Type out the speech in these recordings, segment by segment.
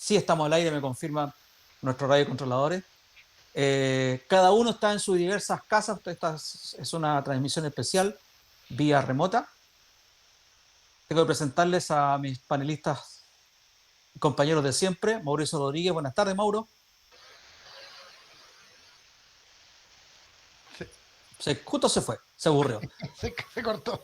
Sí, estamos al aire, me confirman nuestros radiocontroladores. Cada uno está en sus diversas casas. Esta es una transmisión especial vía remota. Tengo que presentarles a mis panelistas y compañeros de siempre. Mauricio Rodríguez, buenas tardes, Mauro. Justo se fue, se aburrió. Se cortó.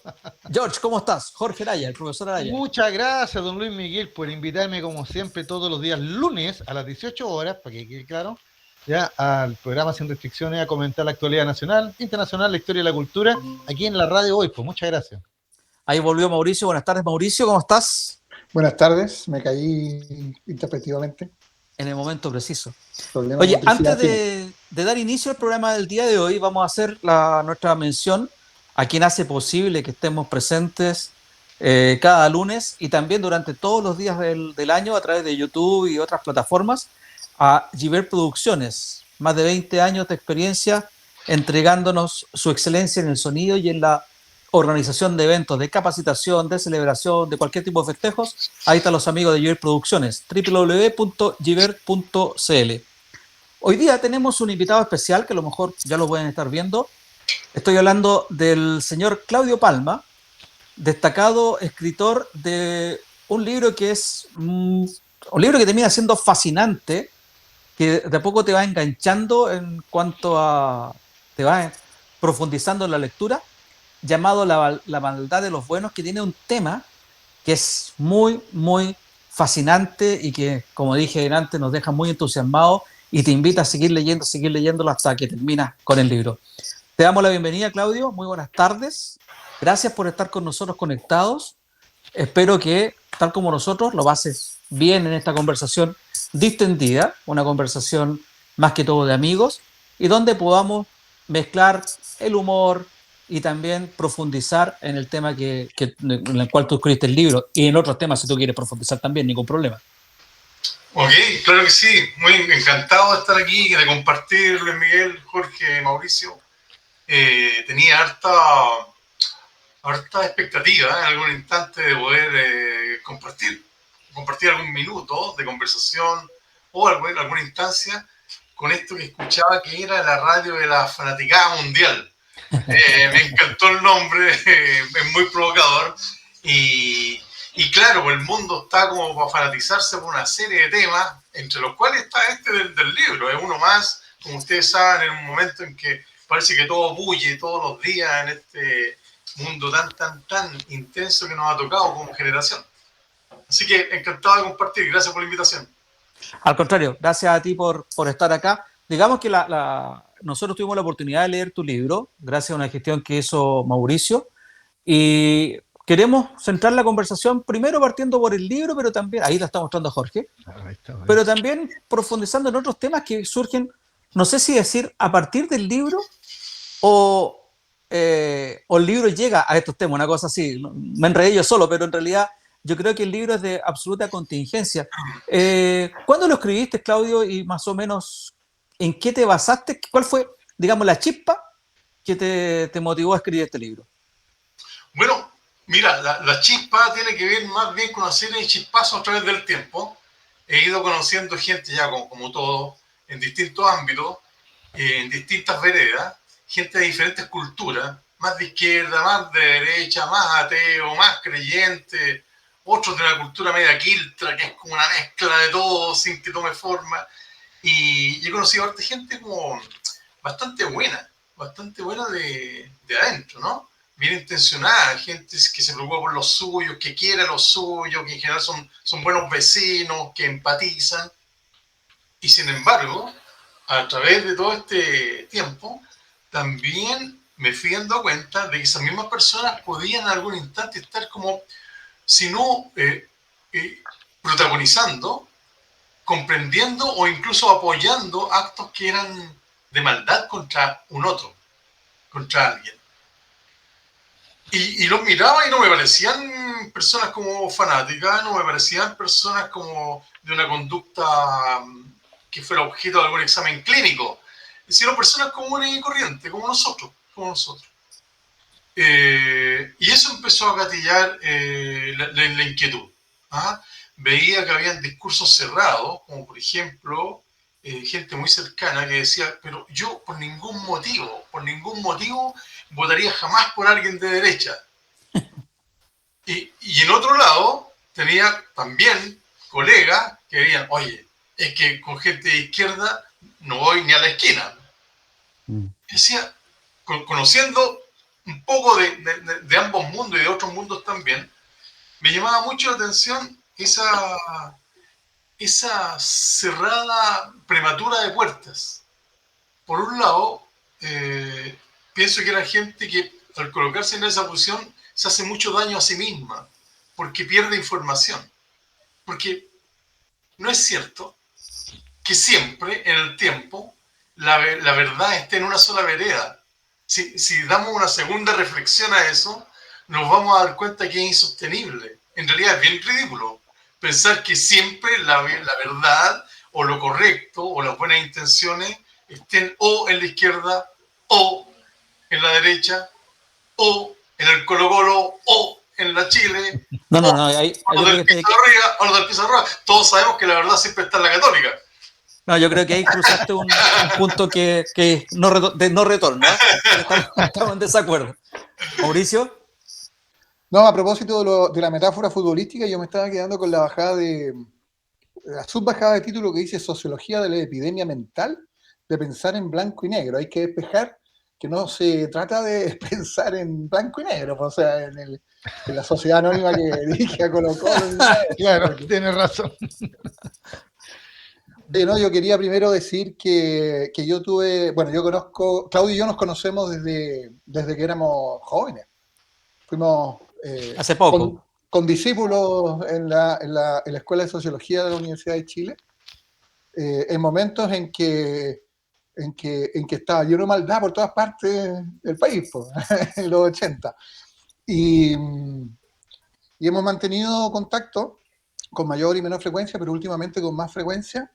George, ¿cómo estás? Jorge Araya, el profesor Araya. Muchas gracias, don Luis Miguel, por invitarme, como siempre, todos los días lunes a las 18 horas, para que quede claro, ya al programa Sin Restricciones, a comentar la actualidad nacional, internacional, la historia y la cultura, aquí en la radio hoy. Pues muchas gracias. Ahí volvió Mauricio. Buenas tardes, Mauricio, ¿cómo estás? Buenas tardes, me caí interpretativamente. En el momento preciso. Problema de Oye, motricidad antes fina. de dar inicio al programa del día de hoy, vamos a hacer nuestra mención a quien hace posible que estemos presentes cada lunes y también durante todos los días del año a través de YouTube y otras plataformas, a Giver Producciones. Más de 20 años de experiencia entregándonos su excelencia en el sonido y en la organización de eventos, de capacitación, de celebración, de cualquier tipo de festejos. Ahí están los amigos de Giver Producciones, www.giver.cl. Hoy día tenemos un invitado especial que a lo mejor ya lo pueden estar viendo. Estoy hablando del señor Claudio Palma, destacado escritor de un libro que es un libro que termina siendo fascinante, que de a poco te va enganchando en cuanto a... te va profundizando en la lectura, llamado La maldad de los buenos, que tiene un tema que es muy, muy fascinante y que, como dije antes, nos deja muy entusiasmados y te invita a seguir leyendo, seguir leyéndolo hasta que terminas con el libro. Te damos la bienvenida, Claudio. Muy buenas tardes. Gracias por estar con nosotros conectados. Espero que, tal como nosotros, lo pases bien en esta conversación distendida, una conversación más que todo de amigos, y donde podamos mezclar el humor y también profundizar en el tema en el cual tú escribiste el libro, y en otros temas si tú quieres profundizar también, ningún problema. Ok, claro que sí. Muy encantado de estar aquí, de compartir, Luis Miguel, Jorge, Mauricio. Tenía harta expectativa en algún instante de poder compartir algún minuto de conversación o alguna instancia con esto que escuchaba, que era la radio de la fanaticada mundial. Me encantó el nombre, es muy provocador y claro, el mundo está como para fanatizarse por una serie de temas, entre los cuales está este del libro. Es uno más, como ustedes saben, en un momento en que parece que todo bulle todos los días en este mundo tan intenso que nos ha tocado como generación. Así que encantado de compartir, gracias por la invitación. Al contrario, gracias a ti por estar acá. Digamos que nosotros tuvimos la oportunidad de leer tu libro, gracias a una gestión que hizo Mauricio, y queremos centrar la conversación primero partiendo por el libro, pero también, ahí la está mostrando Jorge, pero también profundizando en otros temas que surgen, no sé si decir a partir del libro o el libro llega a estos temas, una cosa así. Me enredé yo solo, pero en realidad yo creo que el libro es de absoluta contingencia. ¿Cuándo lo escribiste, Claudio? Y más o menos, ¿en qué te basaste? ¿Cuál fue, digamos, la chispa que te motivó a escribir este libro? Bueno, mira, la chispa tiene que ver más bien con una serie de chispazos a través del tiempo. He ido conociendo gente ya como todo, en distintos ámbitos, en distintas veredas, gente de diferentes culturas, más de izquierda, más de derecha, más ateo, más creyente, otros de una cultura media quiltra, que es como una mezcla de todo sin que tome forma. Y he conocido a harta gente como bastante buena de adentro, ¿no? Bien intencionada, gente que se preocupa por los suyos, que quiere los suyos, que en general son buenos vecinos, que empatizan. Y sin embargo, a través de todo este tiempo, también me fui dando cuenta de que esas mismas personas podían en algún instante estar como, si no protagonizando, comprendiendo o incluso apoyando actos que eran de maldad contra un otro, contra alguien. Y los miraba y no me parecían personas como fanáticas, no me parecían personas como de una conducta que fuera objeto de algún examen clínico, sino personas comunes y corrientes, como nosotros. Y eso empezó a gatillar la inquietud. ¿Ah? veía que habían discursos cerrados, como por ejemplo, gente muy cercana que decía, pero yo por ningún motivo votaría jamás por alguien de derecha. Y en otro lado, tenía también colegas que dirían, oye, es que con gente de izquierda no voy ni a la esquina. Decía, conociendo un poco de ambos mundos y de otros mundos también, me llamaba mucho la atención esa cerrada prematura de puertas. Por un lado, pienso que era gente que al colocarse en esa posición se hace mucho daño a sí misma, porque pierde información. Porque no es cierto que siempre en el tiempo la verdad esté en una sola vereda. Si damos una segunda reflexión a eso, nos vamos a dar cuenta que es insostenible. En realidad es bien ridículo pensar que siempre la verdad o lo correcto o las buenas intenciones estén o en la izquierda o en la derecha o en el Colo-Colo o en la Chile No, o lo del piso arriba o lo del piso arriba. Todos sabemos que la verdad siempre está en la Católica. No, yo creo que ahí cruzaste un punto que de no retorno, ¿eh? Estamos en desacuerdo. Mauricio. No, a propósito de la metáfora futbolística, yo me estaba quedando con la subbajada de título que dice Sociología de la epidemia mental de pensar en blanco y negro. Hay que despejar que no se trata de pensar en blanco y negro, o sea, en la sociedad anónima que dirige a Colo-Colo. Claro, tienes razón. No, yo quería primero decir que yo conozco, Claudio y yo nos conocemos desde que éramos jóvenes. Fuimos hace poco con discípulos en la Escuela de Sociología de la Universidad de Chile, en momentos en que estaba lleno de maldad por todas partes del país, pues, en los 80. Y hemos mantenido contacto con mayor y menor frecuencia, pero últimamente con más frecuencia,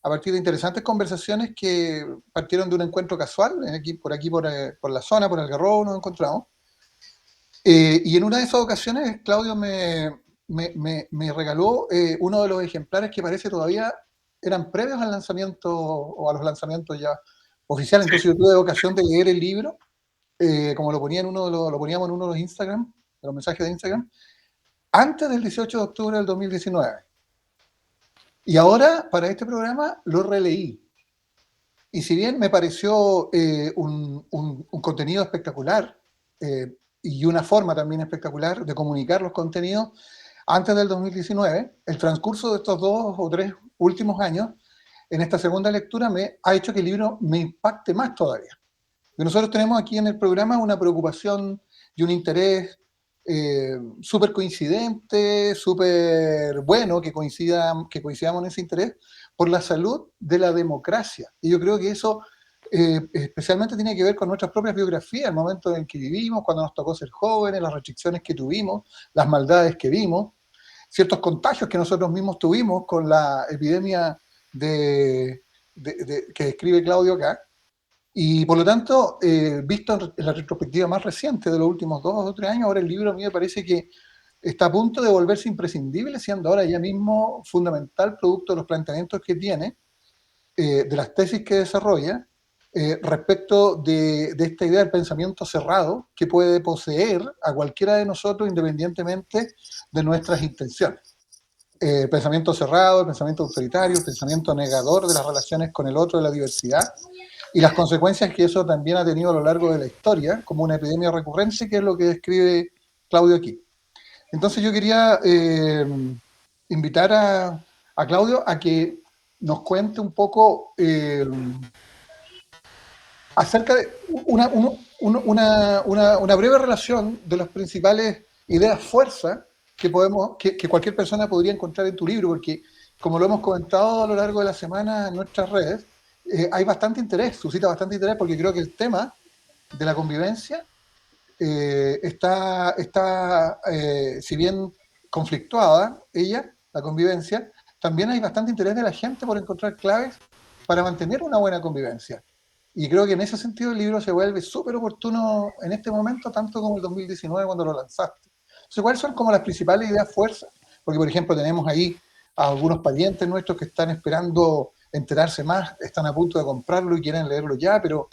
a partir de interesantes conversaciones que partieron de un encuentro casual, por la zona, por Algarrobo nos encontramos. Y en una de esas ocasiones, Claudio me regaló uno de los ejemplares que parece todavía eran previos al lanzamiento o a los lanzamientos ya oficiales. Entonces yo tuve ocasión de leer el libro, como lo poníamos en uno de los Instagram, de los mensajes de Instagram, antes del 18 de octubre del 2019. Y ahora, para este programa, lo releí. Y si bien me pareció un contenido espectacular, y una forma también espectacular de comunicar los contenidos, antes del 2019, el transcurso de estos 2 o 3 últimos años, en esta segunda lectura, me ha hecho que el libro me impacte más todavía. Y nosotros tenemos aquí en el programa una preocupación y un interés súper coincidente, súper bueno que coincidamos en ese interés por la salud de la democracia. Y yo creo que eso especialmente tiene que ver con nuestras propias biografías, el momento en que vivimos, cuando nos tocó ser jóvenes, las restricciones que tuvimos, las maldades que vimos, ciertos contagios que nosotros mismos tuvimos con la epidemia que describe Claudio acá. Y por lo tanto, visto en la retrospectiva más reciente de los últimos 2 o 3 años, ahora el libro a mí me parece que está a punto de volverse imprescindible, siendo ahora ya mismo fundamental producto de los planteamientos que tiene, de las tesis que desarrolla, respecto de esta idea del pensamiento cerrado que puede poseer a cualquiera de nosotros independientemente de nuestras intenciones. El pensamiento cerrado, el pensamiento autoritario, el pensamiento negador de las relaciones con el otro, de la diversidad, y las consecuencias que eso también ha tenido a lo largo de la historia, como una epidemia recurrente, que es lo que describe Claudio aquí. Entonces yo quería invitar a Claudio a que nos cuente un poco acerca de una breve relación de las principales ideas fuerza que cualquier persona podría encontrar en tu libro, porque como lo hemos comentado a lo largo de la semana en nuestras redes, hay bastante interés, suscita bastante interés, porque creo que el tema de la convivencia está si bien conflictuada la convivencia, también hay bastante interés de la gente por encontrar claves para mantener una buena convivencia. Y creo que en ese sentido el libro se vuelve súper oportuno en este momento, tanto como el 2019 cuando lo lanzaste. Entonces, ¿cuáles son como las principales ideas fuerzas porque por ejemplo tenemos ahí a algunos parientes nuestros que están esperando enterarse más, están a punto de comprarlo y quieren leerlo ya, pero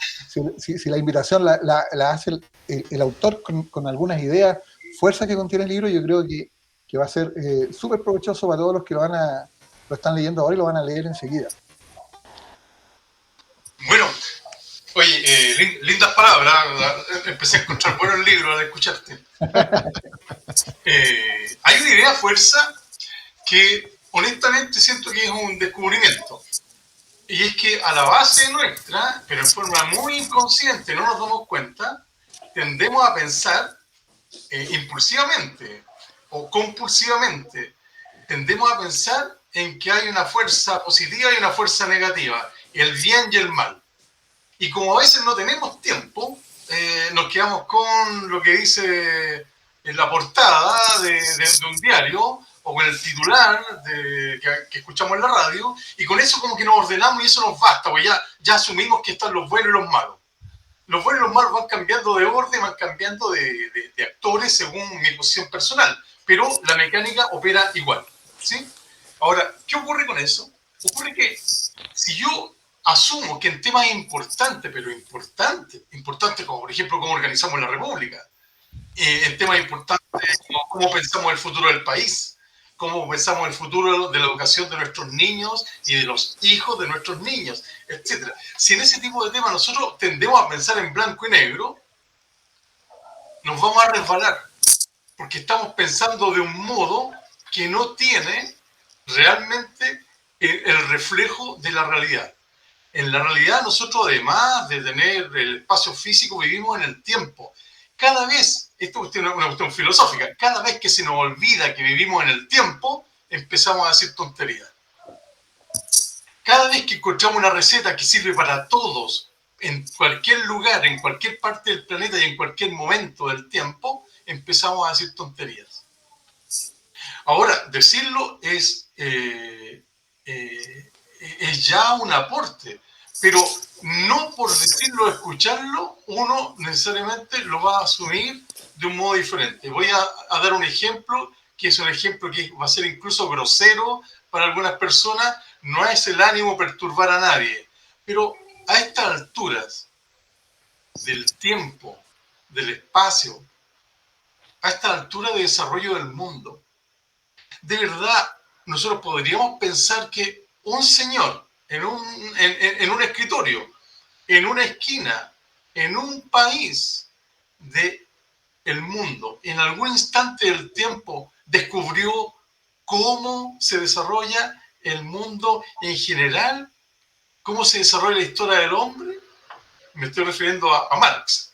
si la invitación la hace el autor con algunas ideas, fuerzas que contiene el libro, yo creo que va a ser súper provechoso para todos los que lo están leyendo ahora y lo van a leer enseguida. Bueno, oye, lindas palabras. Empecé a encontrar buenos libros al escucharte. Hay una idea fuerza que honestamente siento que es un descubrimiento. Y es que a la base nuestra, pero en forma muy inconsciente, no nos damos cuenta, tendemos a pensar impulsivamente o compulsivamente, tendemos a pensar en que hay una fuerza positiva y una fuerza negativa, el bien y el mal. Y como a veces no tenemos tiempo, nos quedamos con lo que dice en la portada de un diario o con el titular que escuchamos en la radio, y con eso como que nos ordenamos y eso nos basta, porque ya asumimos que están los buenos y los malos. Los buenos y los malos van cambiando de orden, van cambiando de actores según mi posición personal, pero la mecánica opera igual, ¿sí? Ahora, ¿qué ocurre con eso? Ocurre que si yo asumo que en temas importantes, pero importantes como por ejemplo cómo organizamos la República, en temas importantes como cómo pensamos el futuro del país, cómo pensamos el futuro de la educación de nuestros niños y de los hijos de nuestros niños, etc. Si en ese tipo de temas nosotros tendemos a pensar en blanco y negro, nos vamos a resbalar, porque estamos pensando de un modo que no tiene realmente el reflejo de la realidad. En la realidad nosotros, además de tener el espacio físico, vivimos en el tiempo. Cada vez, esto es una cuestión filosófica, cada vez que se nos olvida que vivimos en el tiempo, empezamos a decir tonterías. Cada vez que encontramos una receta que sirve para todos, en cualquier lugar, en cualquier parte del planeta y en cualquier momento del tiempo, empezamos a decir tonterías. Ahora, decirlo es ya un aporte, pero no por decirlo o escucharlo, uno necesariamente lo va a asumir de un modo diferente. Voy a dar un ejemplo, que es un ejemplo que va a ser incluso grosero para algunas personas. No es el ánimo perturbar a nadie, pero a estas alturas del tiempo, del espacio, a esta altura de desarrollo del mundo, de verdad nosotros podríamos pensar que un señor en un escritorio, en una esquina, en un país del mundo, en algún instante del tiempo descubrió cómo se desarrolla el mundo en general, cómo se desarrolla la historia del hombre. Me estoy refiriendo a Marx.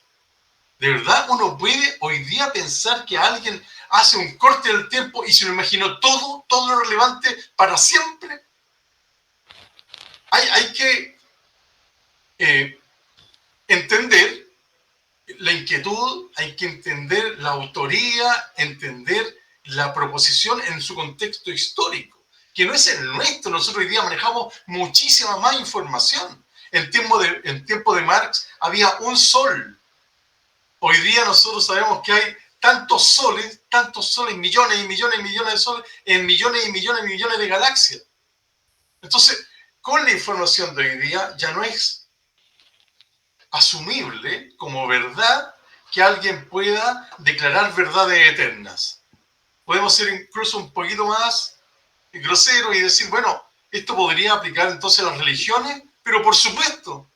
¿De verdad uno puede hoy día pensar que alguien hace un corte del tiempo y se lo imaginó todo lo relevante para siempre? Hay que entender la inquietud, hay que entender la autoría, entender la proposición en su contexto histórico, que no es el nuestro. Nosotros hoy día manejamos muchísima más información. En tiempo de Marx había un sol. Hoy día nosotros sabemos que hay tantos soles, millones y millones y millones de soles, en millones y millones y millones de galaxias. Entonces, con la información de hoy día ya no es asumible como verdad que alguien pueda declarar verdades eternas. Podemos ser incluso un poquito más groseros y decir, bueno, esto podría aplicar entonces a las religiones, pero por supuesto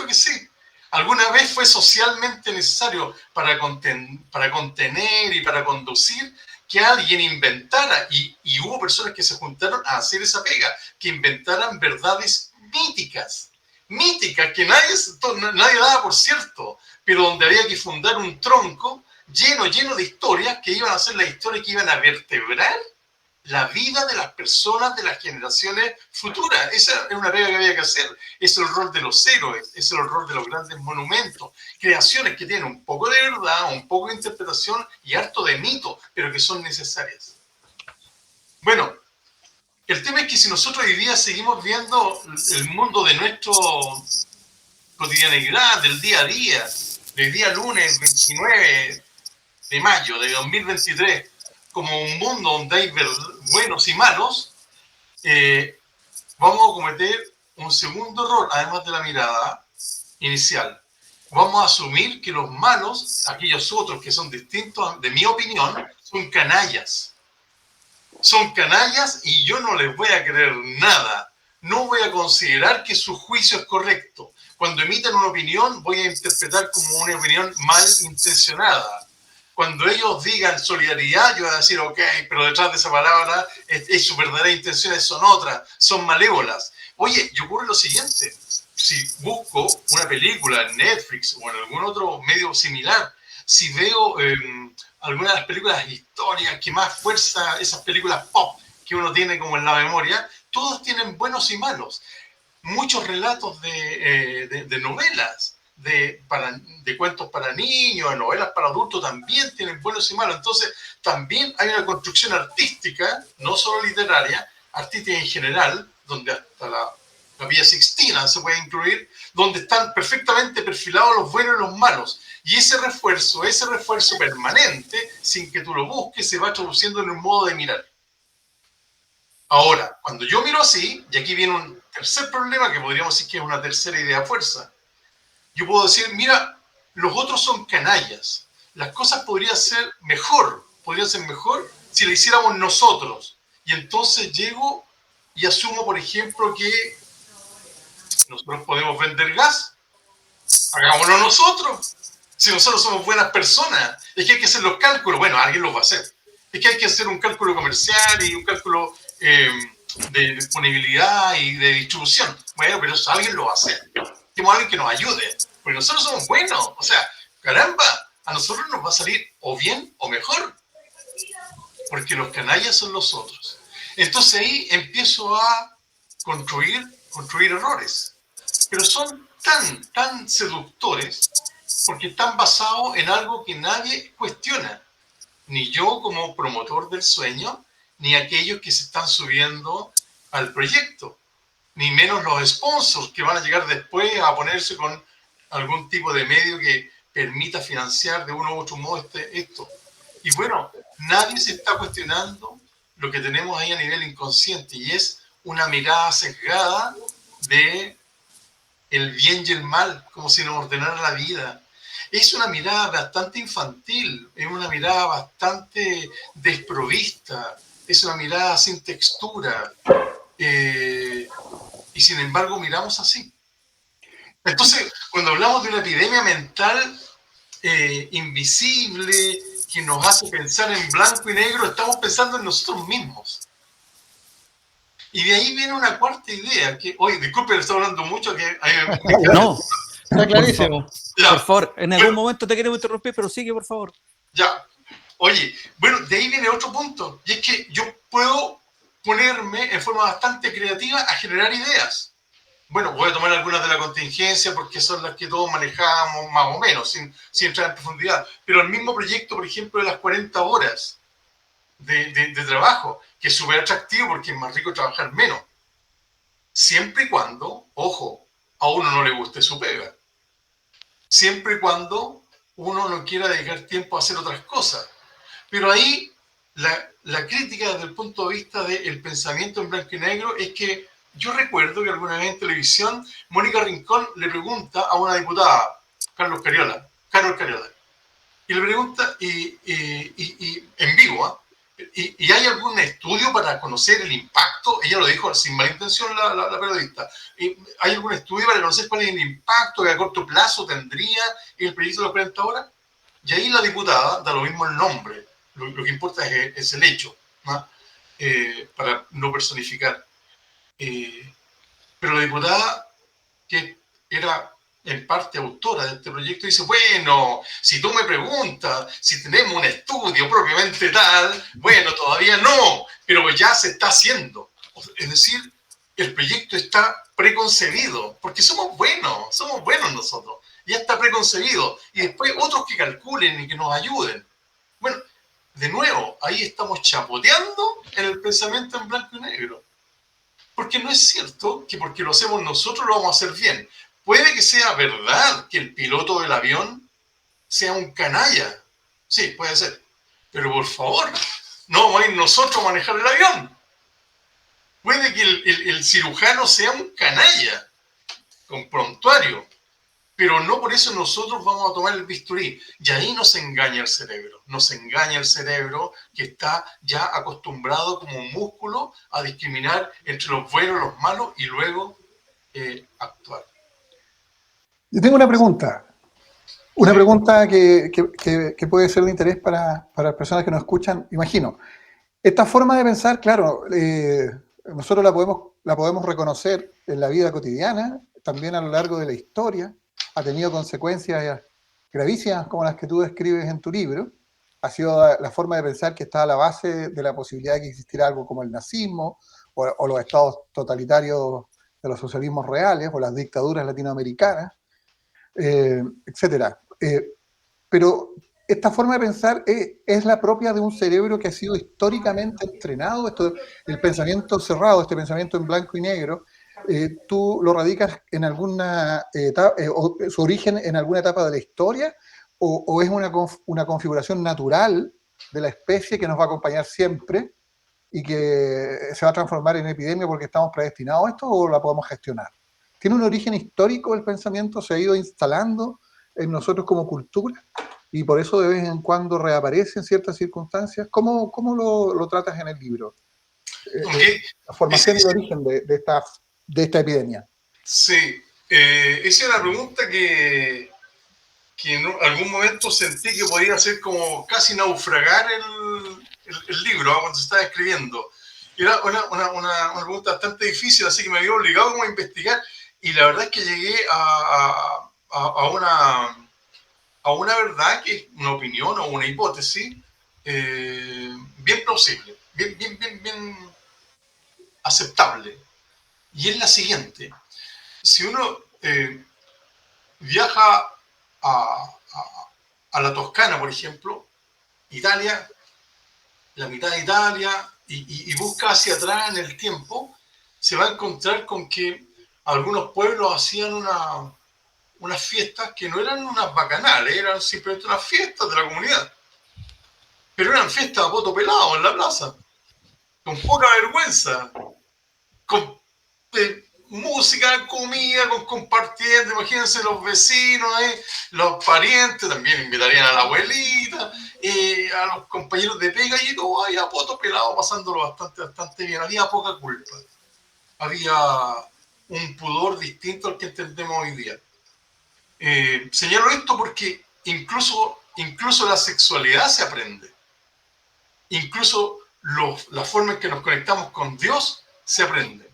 que sí. Alguna vez fue socialmente necesario para contener y para conducir que alguien inventara, y hubo personas que se juntaron a hacer esa pega, que inventaran verdades míticas que nadie daba por cierto, pero donde había que fundar un tronco lleno de historias que iban a ser las historias que iban a vertebrar la vida de las personas de las generaciones futuras. Esa es una pega que había que hacer. Es el rol de los héroes, es el rol de los grandes monumentos, creaciones que tienen un poco de verdad, un poco de interpretación y harto de mito, pero que son necesarias. Bueno, el tema es que si nosotros hoy día seguimos viendo el mundo de nuestra cotidianidad, del día a día, del día lunes 29 de mayo de 2023, como un mundo donde hay buenos y malos, vamos a cometer un segundo error, además de la mirada inicial. Vamos a asumir que los malos, aquellos otros que son distintos, de mi opinión, son canallas. Son canallas y yo no les voy a creer nada. No voy a considerar que su juicio es correcto. Cuando emiten una opinión, voy a interpretar como una opinión mal intencionada. Cuando ellos digan solidaridad, yo voy a decir, ok, pero detrás de esa palabra es su verdadera intenciones son otras, son malévolas. Oye, y ocurre lo siguiente, si busco una película en Netflix o en algún otro medio similar, si veo algunas de las películas históricas que más fuerza, esas películas pop que uno tiene como en la memoria, todos tienen buenos y malos. Muchos relatos de novelas, de cuentos para niños, de novelas para adultos también tienen buenos y malos. Entonces, también hay una construcción artística, no solo literaria, artística en general, donde hasta la Capilla Sixtina se puede incluir, donde están perfectamente perfilados los buenos y los malos. Y ese refuerzo permanente, sin que tú lo busques, se va traduciendo en un modo de mirar. Ahora, cuando yo miro así, y aquí viene un tercer problema que podríamos decir que es una tercera idea fuerza, yo puedo decir, mira, los otros son canallas. Las cosas podrían ser mejor si lo hiciéramos nosotros. Y entonces llego y asumo, por ejemplo, que nosotros podemos vender gas. Hagámoslo nosotros. Si nosotros somos buenas personas, es que hay que hacer los cálculos. Bueno, alguien los va a hacer. Es que hay que hacer un cálculo comercial y un cálculo de disponibilidad y de distribución. Bueno, pero eso alguien lo va a hacer. Tenemos a alguien que nos ayude. Porque nosotros somos buenos. O sea, caramba, a nosotros nos va a salir o bien o mejor. Porque los canallas son los otros. Entonces ahí empiezo a construir errores. Pero son tan seductores porque están basados en algo que nadie cuestiona. Ni yo como promotor del sueño, ni aquellos que se están subiendo al proyecto, ni menos los sponsors que van a llegar después a ponerse con algún tipo de medio que permita financiar de uno u otro modo esto. Y bueno, nadie se está cuestionando lo que tenemos ahí a nivel inconsciente, y es una mirada sesgada de el bien y el mal, como si nos ordenara la vida. Es una mirada bastante infantil, es una mirada bastante desprovista, es una mirada sin textura, y sin embargo miramos así. Entonces, cuando hablamos de una epidemia mental invisible, que nos hace pensar en blanco y negro, estamos pensando en nosotros mismos. Y de ahí viene una cuarta idea, que, oye, disculpe, le estoy hablando mucho, que No, Está clarísimo. por favor, en algún momento te queremos interrumpir, pero sigue, por favor. Ya. Oye, bueno, de ahí viene otro punto, y es que yo puedo ponerme en forma bastante creativa a generar ideas. Bueno, voy a tomar algunas de la contingencia porque son las que todos manejamos más o menos, sin entrar en profundidad. Pero el mismo proyecto, por ejemplo, de las 40 horas de trabajo, que es súper atractivo porque es más rico trabajar menos. Siempre y cuando, ojo, a uno no le guste su pega. Siempre y cuando uno no quiera dedicar tiempo a hacer otras cosas. Pero ahí la crítica desde el punto de vista del pensamiento en blanco y negro es que yo recuerdo que alguna vez en televisión Mónica Rincón le pregunta a una diputada, Carlos Cariola, y le pregunta, y en vivo, ¿y hay algún estudio para conocer el impacto? Ella lo dijo sin mala intención la periodista. ¿Hay algún estudio para conocer cuál es el impacto que a corto plazo tendría el proyecto de las 40 horas? Y ahí la diputada, da lo mismo el nombre, lo que importa es el hecho, ¿no? Para no personificar. Pero la diputada, que era en parte autora de este proyecto, dice, bueno, si tú me preguntas si tenemos un estudio propiamente tal, bueno, todavía no, pero ya se está haciendo. Es decir, el proyecto está preconcebido, porque somos buenos nosotros, ya está preconcebido, y después otros que calculen y que nos ayuden. Bueno, de nuevo, ahí estamos chapoteando en el pensamiento en blanco y negro. Porque no es cierto que porque lo hacemos nosotros lo vamos a hacer bien. Puede que sea verdad que el piloto del avión sea un canalla. Sí, puede ser. Pero por favor, no vamos a ir nosotros a manejar el avión. Puede que el cirujano sea un canalla, con prontuario, pero no por eso nosotros vamos a tomar el bisturí. Y ahí nos engaña el cerebro. Nos engaña el cerebro que está ya acostumbrado como un músculo a discriminar entre los buenos y los malos y luego actuar. Yo tengo una pregunta. Una pregunta que puede ser de interés para las personas que nos escuchan. Imagino, esta forma de pensar, claro, nosotros la podemos reconocer en la vida cotidiana, también a lo largo de la historia. Ha tenido consecuencias gravísimas como las que tú describes en tu libro. Ha sido la forma de pensar que está a la base de la posibilidad de que existiera algo como el nazismo o los estados totalitarios de los socialismos reales o las dictaduras latinoamericanas, etcétera. Pero esta forma de pensar es la propia de un cerebro que ha sido históricamente entrenado, el pensamiento cerrado, este pensamiento en blanco y negro. ¿Tú lo radicas en alguna etapa, o su origen en alguna etapa de la historia, o es una configuración natural de la especie que nos va a acompañar siempre y que se va a transformar en epidemia porque estamos predestinados a esto, o la podemos gestionar? ¿Tiene un origen histórico el pensamiento? ¿Se ha ido instalando en nosotros como cultura y por eso de vez en cuando reaparece en ciertas circunstancias? ¿Cómo lo tratas en el libro? Okay. La formación y el origen de esta epidemia. Sí, esa es una pregunta que en algún momento sentí que podía ser como casi naufragar el libro cuando se estaba escribiendo. Era una pregunta bastante difícil, así que me había obligado como a investigar, y la verdad es que llegué a una verdad que es una opinión o una hipótesis bien plausible, bien aceptable. Y es la siguiente: si uno viaja a la Toscana, por ejemplo, Italia, la mitad de Italia, y busca hacia atrás en el tiempo, se va a encontrar con que algunos pueblos hacían unas fiestas que no eran unas bacanales, eran simplemente unas fiestas de la comunidad. Pero eran fiestas a poto pelado en la plaza, con poca vergüenza, con música, comida, compartiendo. Imagínense los vecinos, los parientes, también invitarían a la abuelita, a los compañeros de pega, y todo ahí a poto pelado, pasándolo bastante bien. Había poca culpa, había un pudor distinto al que entendemos hoy día. Señalo esto porque incluso la sexualidad se aprende, incluso la forma en que nos conectamos con Dios se aprende.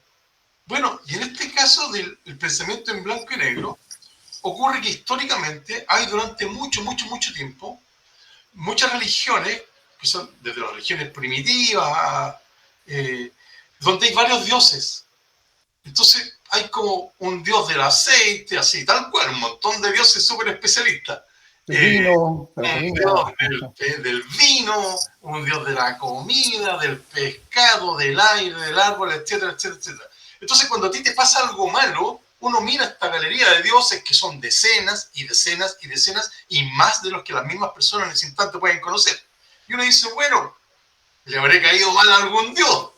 Bueno, y en este caso del pensamiento en blanco y negro, ocurre que históricamente hay durante mucho tiempo muchas religiones, que son desde las religiones primitivas, donde hay varios dioses. Entonces hay como un dios del aceite, así, tal cual, un montón de dioses súper especialistas. Vino, un dios del vino, un dios de la comida, del pescado, del aire, del árbol, etcétera, etcétera, etcétera. Entonces, cuando a ti te pasa algo malo, uno mira esta galería de dioses que son decenas y decenas y decenas y más de los que las mismas personas en ese instante pueden conocer. Y uno dice, bueno, le habré caído mal a algún dios,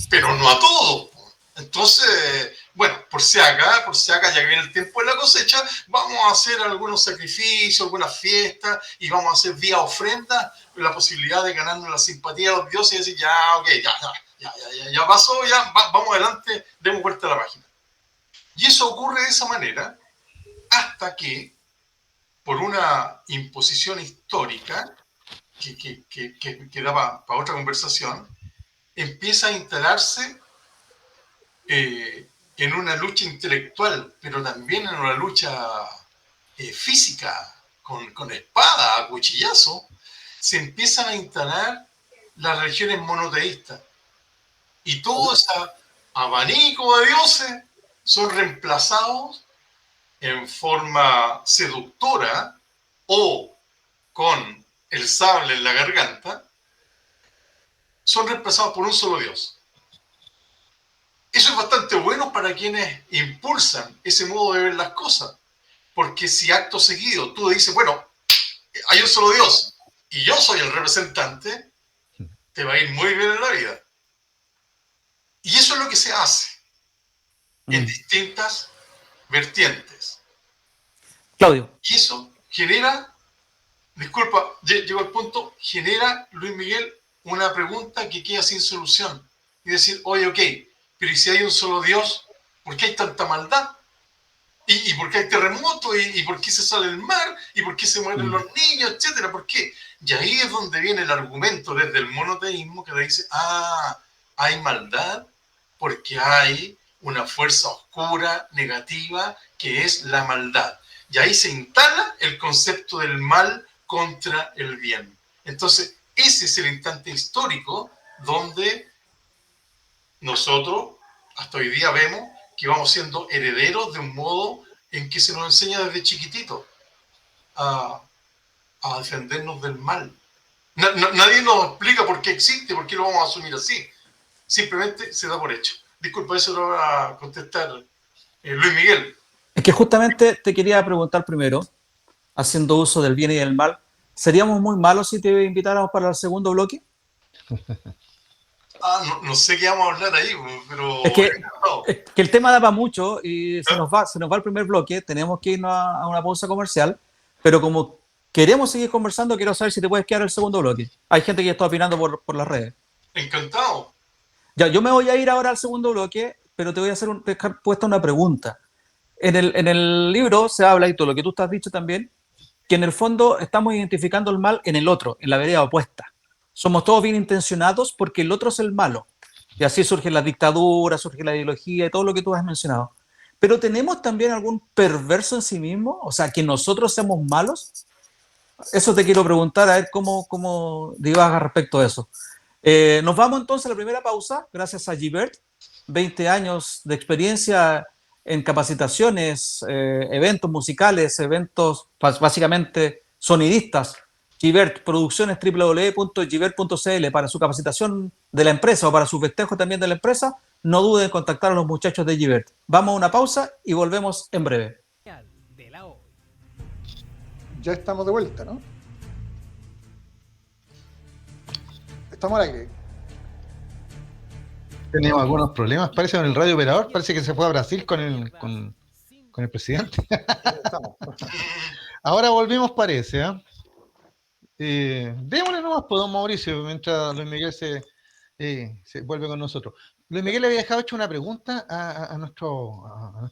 pero no a todos. Entonces, bueno, por si acá, ya que viene el tiempo de la cosecha, vamos a hacer algunos sacrificios, algunas fiestas, y vamos a hacer vía ofrenda la posibilidad de ganarnos la simpatía de los dioses y decir, ya, ok, ya pasó, ya, vamos adelante, demos vuelta a la página. Y eso ocurre de esa manera hasta que, por una imposición histórica, que da para otra conversación, empieza a instalarse en una lucha intelectual, pero también en una lucha física, con espada, a cuchillazo, se empiezan a instalar las religiones monoteístas. Y todo ese abanico de dioses son reemplazados en forma seductora o con el sable en la garganta, son reemplazados por un solo dios. Eso es bastante bueno para quienes impulsan ese modo de ver las cosas, porque si acto seguido tú dices, bueno, hay un solo Dios y yo soy el representante, te va a ir muy bien en la vida. Y eso es lo que se hace en distintas vertientes. Claudio. Y eso genera, disculpa, llego al punto, genera, Luis Miguel, una pregunta que queda sin solución. Y decir, oye, ok, pero ¿y si hay un solo Dios? ¿Por qué hay tanta maldad? ¿Y por qué hay terremotos? ¿Y por qué se sale el mar? ¿Y por qué se mueren los niños? Etcétera. ¿Por qué? Y ahí es donde viene el argumento desde el monoteísmo que le dice, hay maldad porque hay una fuerza oscura, negativa, que es la maldad. Y ahí se instala el concepto del mal contra el bien. Entonces, ese es el instante histórico donde nosotros, hasta hoy día, vemos que vamos siendo herederos de un modo en que se nos enseña desde chiquitito a defendernos del mal. Nadie nos explica por qué existe, por qué lo vamos a asumir así. Simplemente se da por hecho. Disculpa, eso lo va a contestar Luis Miguel. Es que justamente te quería preguntar primero, haciendo uso del bien y del mal, ¿seríamos muy malos si te invitáramos para el segundo bloque? No sé qué vamos a hablar ahí, pero... Es que el tema da para mucho y se nos va el primer bloque, tenemos que irnos a una pausa comercial, pero como queremos seguir conversando, quiero saber si te puedes quedar el segundo bloque. Hay gente que está opinando por las redes. Encantado. Ya, yo me voy a ir ahora al segundo bloque, pero te voy a dejar puesta una pregunta. En el libro se habla, y todo lo que tú te has dicho también, que en el fondo estamos identificando el mal en el otro, en la vereda opuesta. Somos todos bien intencionados porque el otro es el malo. Y así surge la dictadura, surge la ideología y todo lo que tú has mencionado. Pero ¿tenemos también algún perverso en sí mismo? O sea, que nosotros seamos malos. Eso te quiero preguntar, a ver cómo divagas respecto a eso. Nos vamos entonces a la primera pausa, gracias a Gibert, 20 años de experiencia en capacitaciones, eventos musicales, eventos básicamente sonidistas. Gibert, producciones www.gibert.cl para su capacitación de la empresa o para su festejo también de la empresa. No duden en contactar a los muchachos de Gibert. Vamos a una pausa y volvemos en breve. Ya estamos de vuelta, ¿no? Estamos al aire. Tenemos algunos problemas, parece, con el radio operador. Parece que se fue a Brasil con el presidente. Ahora volvimos, parece. Démosle nomás, pues, don Mauricio, mientras Luis Miguel se vuelve con nosotros. Luis Miguel le había dejado hecho una pregunta a nuestro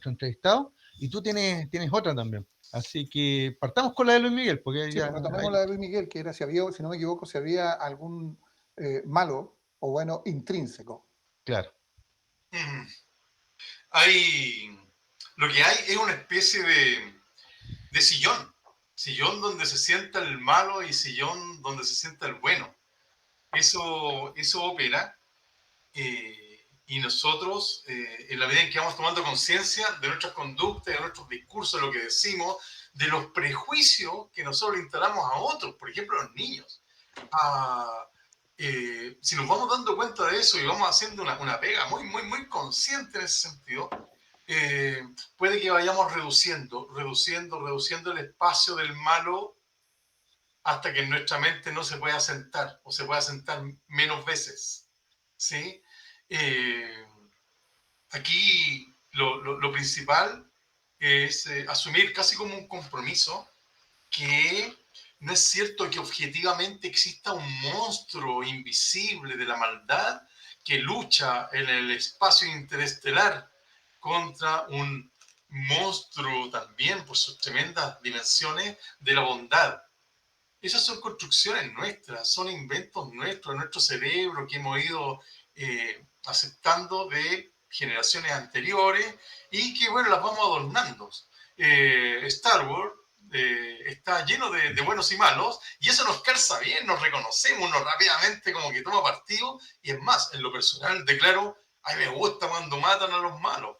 entrevistado, y tú tienes otra también. Así que partamos con la de Luis Miguel, porque Sí, ya retomemos la de Luis Miguel, que era si había, si no me equivoco, si había algún malo o bueno intrínseco. Claro. Lo que hay es una especie de sillón donde se sienta el malo y sillón donde se sienta el bueno. Eso opera, y nosotros, en la medida en que vamos tomando conciencia de nuestras conductas, de nuestros discursos, de lo que decimos, de los prejuicios que nosotros le instalamos a otros, por ejemplo, a los niños. Si nos vamos dando cuenta de eso y vamos haciendo una pega muy, muy, muy consciente en ese sentido, puede que vayamos reduciendo el espacio del malo hasta que en nuestra mente no se pueda sentar o se pueda sentar menos veces, ¿sí? Aquí lo principal es asumir casi como un compromiso que no es cierto que objetivamente exista un monstruo invisible de la maldad que lucha en el espacio interestelar contra un monstruo también por sus tremendas dimensiones de la bondad. Esas son construcciones nuestras, son inventos nuestros, de nuestro cerebro que hemos ido aceptando de generaciones anteriores y que, bueno, las vamos adornando. Star Wars está lleno de buenos y malos, y eso nos calza bien, nos reconocemos, uno rápidamente como que toma partido, y es más, en lo personal declaro, ay, me gusta cuando matan a los malos,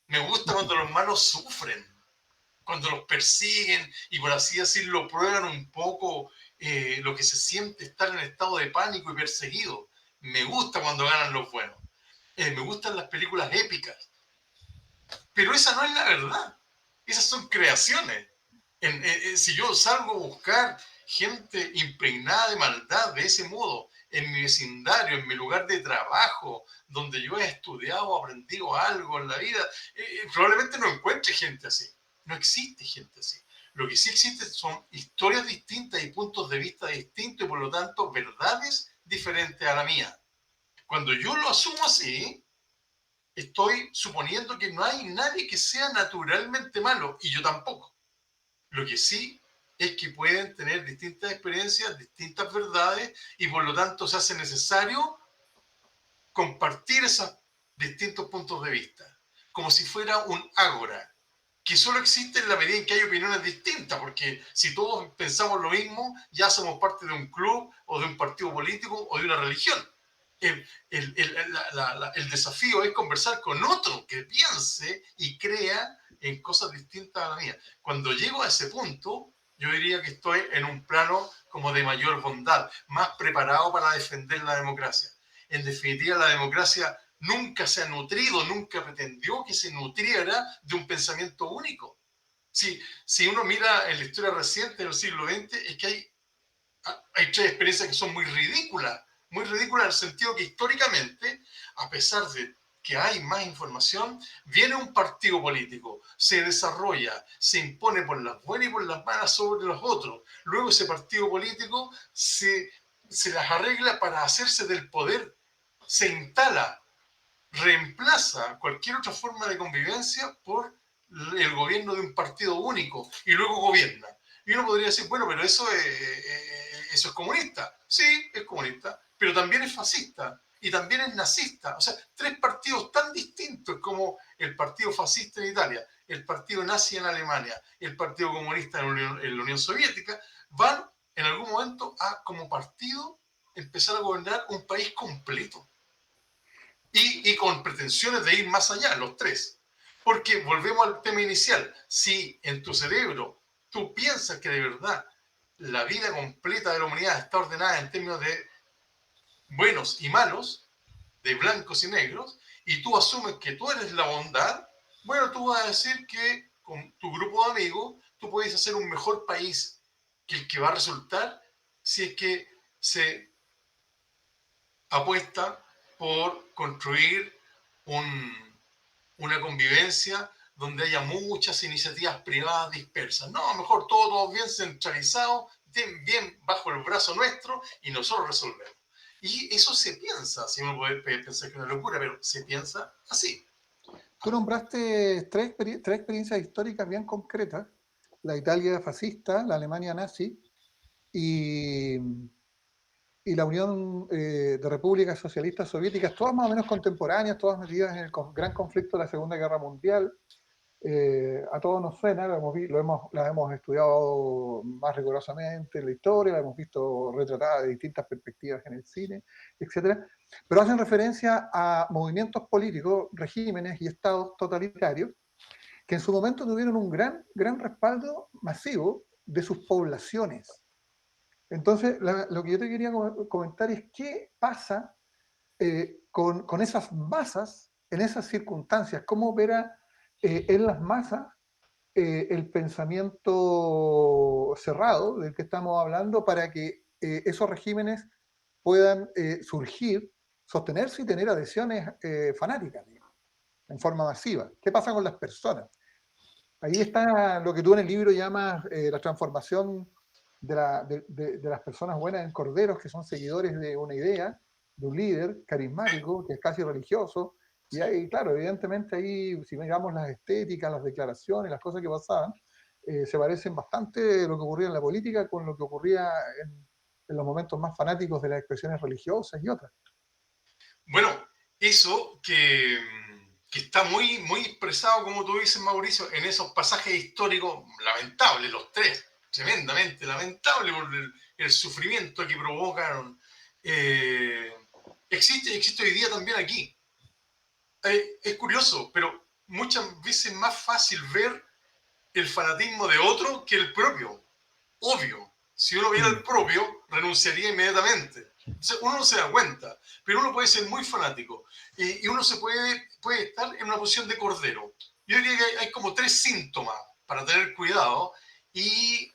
me gusta cuando los malos sufren, cuando los persiguen y, por así decirlo, prueban un poco lo que se siente estar en estado de pánico y perseguido. Me gusta cuando ganan los buenos. Me gustan las películas épicas. Pero esa no es la verdad. Esas son creaciones. Si yo salgo a buscar gente impregnada de maldad de ese modo en mi vecindario, en mi lugar de trabajo, donde yo he estudiado, aprendido algo en la vida, probablemente no encuentre gente así. No existe gente así. Lo que sí existe son historias distintas y puntos de vista distintos y por lo tanto verdades diferentes a la mía. Cuando yo lo asumo así, estoy suponiendo que no hay nadie que sea naturalmente malo y yo tampoco. Lo que sí es que pueden tener distintas experiencias, distintas verdades y por lo tanto se hace necesario compartir esos distintos puntos de vista, como si fuera un ágora, que solo existe en la medida en que hay opiniones distintas, porque si todos pensamos lo mismo, ya somos parte de un club o de un partido político o de una religión. El desafío es conversar con otro que piense y crea en cosas distintas a la mía. Cuando llego a ese punto, yo diría que estoy en un plano como de mayor bondad, más preparado para defender la democracia. En definitiva, la democracia nunca se ha nutrido, nunca pretendió que se nutriera de un pensamiento único. Si uno mira en la historia reciente del siglo XX, es que hay tres experiencias que son muy ridículas en el sentido que históricamente, a pesar de que hay más información, viene un partido político, se desarrolla, se impone por las buenas y por las malas sobre los otros. Luego ese partido político se las arregla para hacerse del poder, se instala, reemplaza cualquier otra forma de convivencia por el gobierno de un partido único y luego gobierna. Y uno podría decir, bueno, pero eso es comunista. Sí, es comunista, pero también es fascista y también es nazista. O sea, tres partidos tan distintos como el partido fascista en Italia, el partido nazi en Alemania, el partido comunista en la Unión Soviética, van en algún momento a, como partido, empezar a gobernar un país completo. Y con pretensiones de ir más allá, los tres. Porque volvemos al tema inicial. Si en tu cerebro tú piensas que de verdad la vida completa de la humanidad está ordenada en términos de buenos y malos, de blancos y negros, y tú asumes que tú eres la bondad, bueno, tú vas a decir que con tu grupo de amigos tú puedes hacer un mejor país que el que va a resultar si es que se apuesta por construir una convivencia donde haya muchas iniciativas privadas dispersas. No, mejor todo bien centralizado, bien bajo el brazo nuestro y nosotros resolvemos. Y eso se piensa, si uno puede pensar que es una locura, pero se piensa así. Tú nombraste tres experiencias históricas bien concretas: la Italia fascista, la Alemania nazi y la Unión de Repúblicas Socialistas Soviéticas, todas más o menos contemporáneas, todas metidas en el gran conflicto de la Segunda Guerra Mundial. A todos nos suena, las hemos estudiado más rigurosamente en la historia, la hemos visto retratada de distintas perspectivas en el cine, etc. Pero hacen referencia a movimientos políticos, regímenes y estados totalitarios que en su momento tuvieron un gran respaldo masivo de sus poblaciones. Entonces, lo que yo te quería comentar es qué pasa con esas masas en esas circunstancias, cómo opera en las masas el pensamiento cerrado del que estamos hablando para que esos regímenes puedan surgir, sostenerse y tener adhesiones fanáticas, digamos, en forma masiva. ¿Qué pasa con las personas? Ahí está lo que tú en el libro llamas la transformación de las personas buenas en corderos, que son seguidores de una idea, de un líder carismático, que es casi religioso. Y ahí, claro, evidentemente ahí, si miramos las estéticas, las declaraciones, las cosas que pasaban, se parecen bastante de lo que ocurría en la política con lo que ocurría en los momentos más fanáticos de las expresiones religiosas y otras. Bueno, eso que está muy, muy expresado, como tú dices, Mauricio, en esos pasajes históricos lamentables, los tres, tremendamente lamentables por el sufrimiento que provocaron. Existe hoy día también aquí. Es curioso, pero muchas veces es más fácil ver el fanatismo de otro que el propio. Obvio, si uno viera el propio, renunciaría inmediatamente. Entonces, uno no se da cuenta, pero uno puede ser muy fanático y uno puede estar en una posición de cordero. Yo diría que hay como tres síntomas para tener cuidado y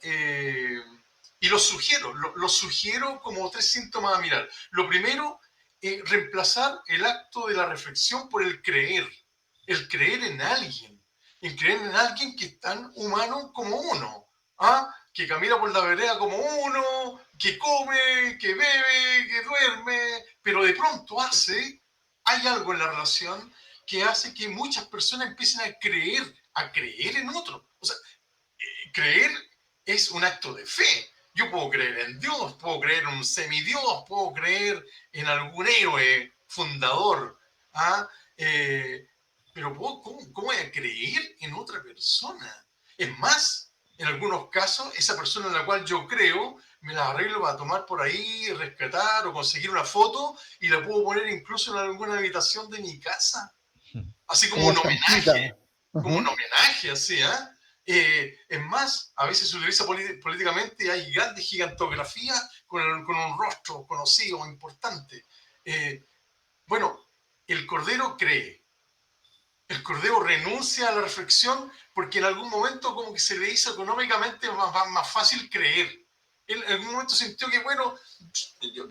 Y lo sugiero como 3 síntomas a mirar. Lo primero, reemplazar el acto de la reflexión por el creer en alguien, el creer en alguien que es tan humano como uno, ¿ah? Que camina por la vereda como uno, que come, que bebe, que duerme, pero de pronto hay algo en la relación que hace que muchas personas empiecen a creer en otro. O sea, creer es un acto de fe. Yo puedo creer en Dios, puedo creer en un semidios, puedo creer en algún héroe fundador, ¿ah? Pero ¿cómo voy a creer en otra persona? Es más, en algunos casos, esa persona en la cual yo creo, me la arreglo para tomar por ahí, rescatar o conseguir una foto y la puedo poner incluso en alguna habitación de mi casa. Así como un homenaje, como un homenaje, así, ¿ah? Es más, a veces se utiliza políticamente y hay grandes gigantografías con un rostro conocido, importante. Bueno, el Cordero cree. El Cordero renuncia a la reflexión porque en algún momento como que se le hizo económicamente más fácil creer. Él en algún momento sintió que, bueno,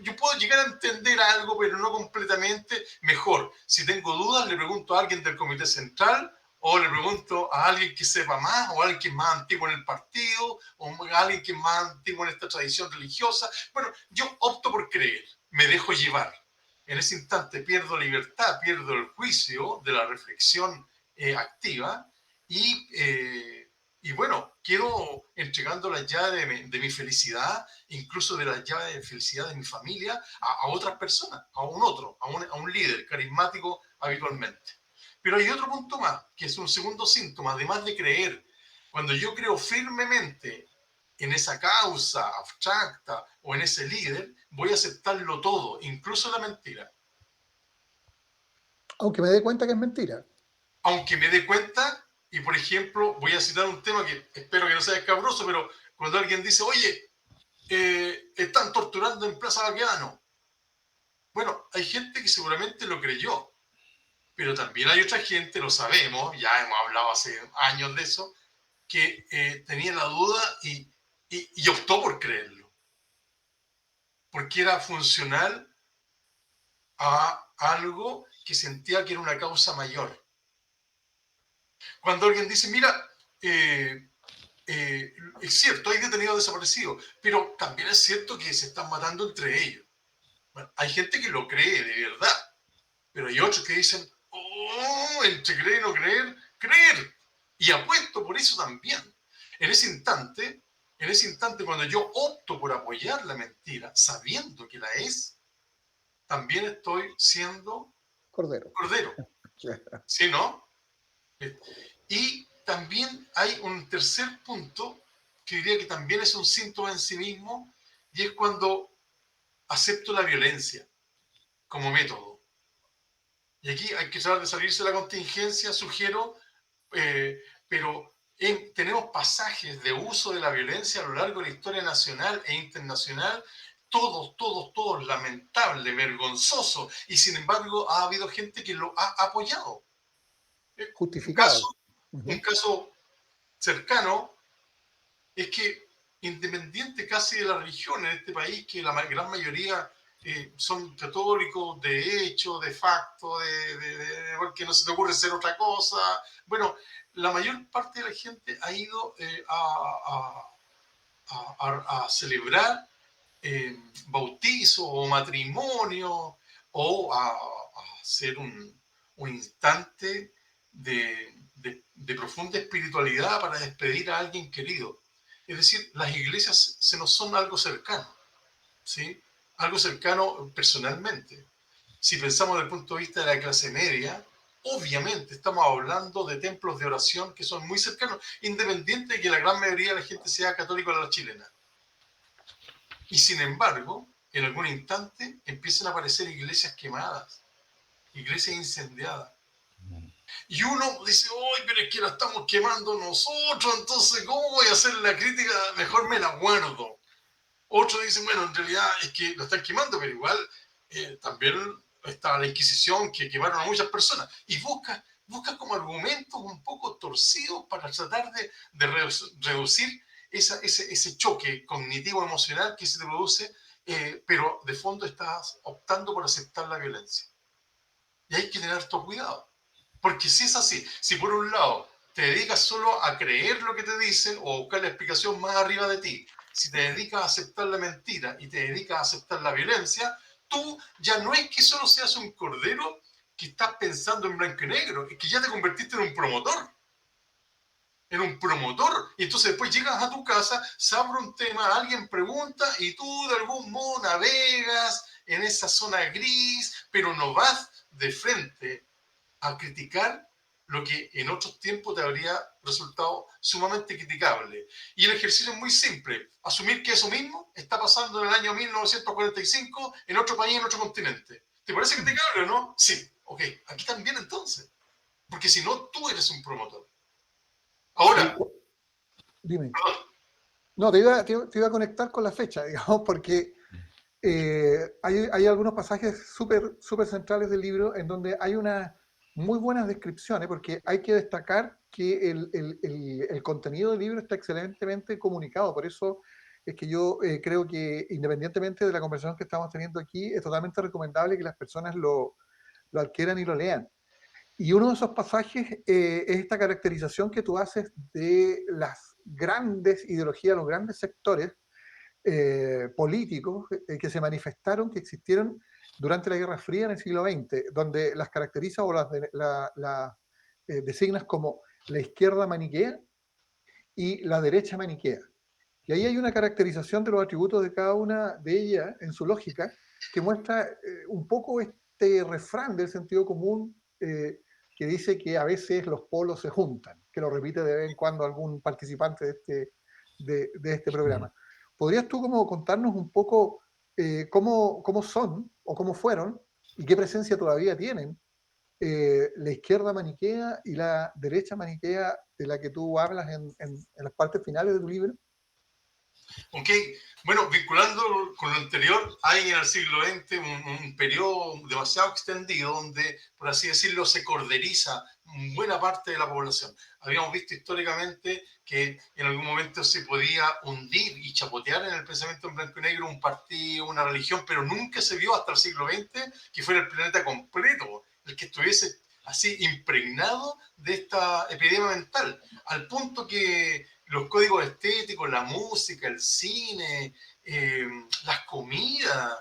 yo puedo llegar a entender algo, pero no completamente. Mejor, si tengo dudas, le pregunto a alguien del Comité Central, o le pregunto a alguien que sepa más, o a alguien que es más antiguo en el partido, o a alguien que es más antiguo en esta tradición religiosa. Bueno, yo opto por creer, me dejo llevar. En ese instante pierdo libertad, pierdo el juicio de la reflexión activa y bueno, quiero entregando la llave de mi felicidad, incluso de la llave de felicidad de mi familia, a otras personas, a un líder carismático habitualmente. Pero hay otro punto más, que es un segundo síntoma, además de creer. Cuando yo creo firmemente en esa causa abstracta o en ese líder, voy a aceptarlo todo, incluso la mentira. Aunque me dé cuenta que es mentira. Aunque me dé cuenta, y por ejemplo, voy a citar un tema que espero que no sea escabroso, pero cuando alguien dice, oye, están torturando en Plaza Baquedano. Bueno, hay gente que seguramente lo creyó, pero también hay otra gente, lo sabemos, ya hemos hablado hace años de eso, que tenía la duda y optó por creerlo, porque era funcional a algo que sentía que era una causa mayor. Cuando alguien dice, mira, es cierto, hay detenidos desaparecidos, pero también es cierto que se están matando entre ellos. Bueno, hay gente que lo cree de verdad, pero hay otros que dicen, oh, entre creer y no creer, creer. Y apuesto por eso también. En ese instante, cuando yo opto por apoyar la mentira, sabiendo que la es, también estoy siendo Cordero. ¿Sí, no? Y también hay un tercer punto que diría que también es un síntoma en sí mismo, y es cuando acepto la violencia como método. Y aquí hay que tratar de salirse de la contingencia, sugiero, pero tenemos pasajes de uso de la violencia a lo largo de la historia nacional e internacional, todos lamentable, vergonzoso, y sin embargo ha habido gente que lo ha apoyado. Justificado. Un caso cercano es que, independiente casi de la religión en este país, que la gran mayoría son católicos de hecho, de facto, porque no se te ocurre ser otra cosa. Bueno, la mayor parte de la gente ha ido a celebrar bautizo o matrimonio o a hacer un instante de profunda espiritualidad para despedir a alguien querido. Es decir, las iglesias se nos son algo cercano, ¿sí? Algo cercano personalmente. Si pensamos desde el punto de vista de la clase media, obviamente estamos hablando de templos de oración que son muy cercanos, independiente de que la gran mayoría de la gente sea católica a la chilena. Y sin embargo, en algún instante empiezan a aparecer iglesias quemadas, iglesias incendiadas. Y uno dice, ¡ay, pero es que la estamos quemando nosotros! Entonces, ¿cómo voy a hacer la crítica? Mejor me la guardo. Otro dice, bueno, en realidad es que lo están quemando, pero igual también está la Inquisición, que quemaron a muchas personas. Y busca como argumentos un poco torcidos para tratar de reducir ese choque cognitivo-emocional que se te produce, pero de fondo estás optando por aceptar la violencia. Y hay que tener todo cuidado. Porque si es así, si por un lado te dedicas solo a creer lo que te dicen o a buscar la explicación más arriba de ti, si te dedicas a aceptar la mentira y te dedicas a aceptar la violencia, tú ya no es que solo seas un cordero que estás pensando en blanco y negro, es que ya te convertiste en un promotor. En un promotor. Y entonces después llegas a tu casa, se abre un tema, alguien pregunta y tú de algún modo navegas en esa zona gris, pero no vas de frente a criticar lo que en otros tiempos te habría resultado sumamente criticable. Y el ejercicio es muy simple, asumir que eso mismo está pasando en el año 1945 en otro país, en otro continente. ¿Te parece criticable o no? Sí, ok, aquí también entonces, porque si no, tú eres un promotor. Ahora, Dime. perdón, No, te iba a conectar con la fecha, digamos, porque hay algunos pasajes súper centrales del libro en donde hay unas muy buenas descripciones, porque hay que destacar que el contenido del libro está excelentemente comunicado. Por eso es que yo creo que, independientemente de la conversación que estamos teniendo aquí, es totalmente recomendable que las personas lo adquieran y lo lean. Y uno de esos pasajes es esta caracterización que tú haces de las grandes ideologías, los grandes sectores políticos que se manifestaron, que existieron durante la Guerra Fría en el siglo XX, donde las caracteriza o las designas como la izquierda maniquea y la derecha maniquea. Y ahí hay una caracterización de los atributos de cada una de ellas en su lógica que muestra un poco este refrán del sentido común que dice que a veces los polos se juntan, que lo repite de vez en cuando algún participante de este programa. ¿Podrías tú como contarnos un poco cómo son o cómo fueron y qué presencia todavía tienen la izquierda maniquea y la derecha maniquea de la que tú hablas en las partes finales de tu libro? ok, bueno, vinculando con lo anterior, hay en el siglo XX un periodo demasiado extendido donde, por así decirlo, se corderiza buena parte de la población. Habíamos visto históricamente que en algún momento se podía hundir y chapotear en el pensamiento en blanco y negro un partido, una religión, pero nunca se vio hasta el siglo XX que fuera el planeta completo el que estuviese así impregnado de esta epidemia mental, al punto que los códigos estéticos, la música, el cine, las comidas,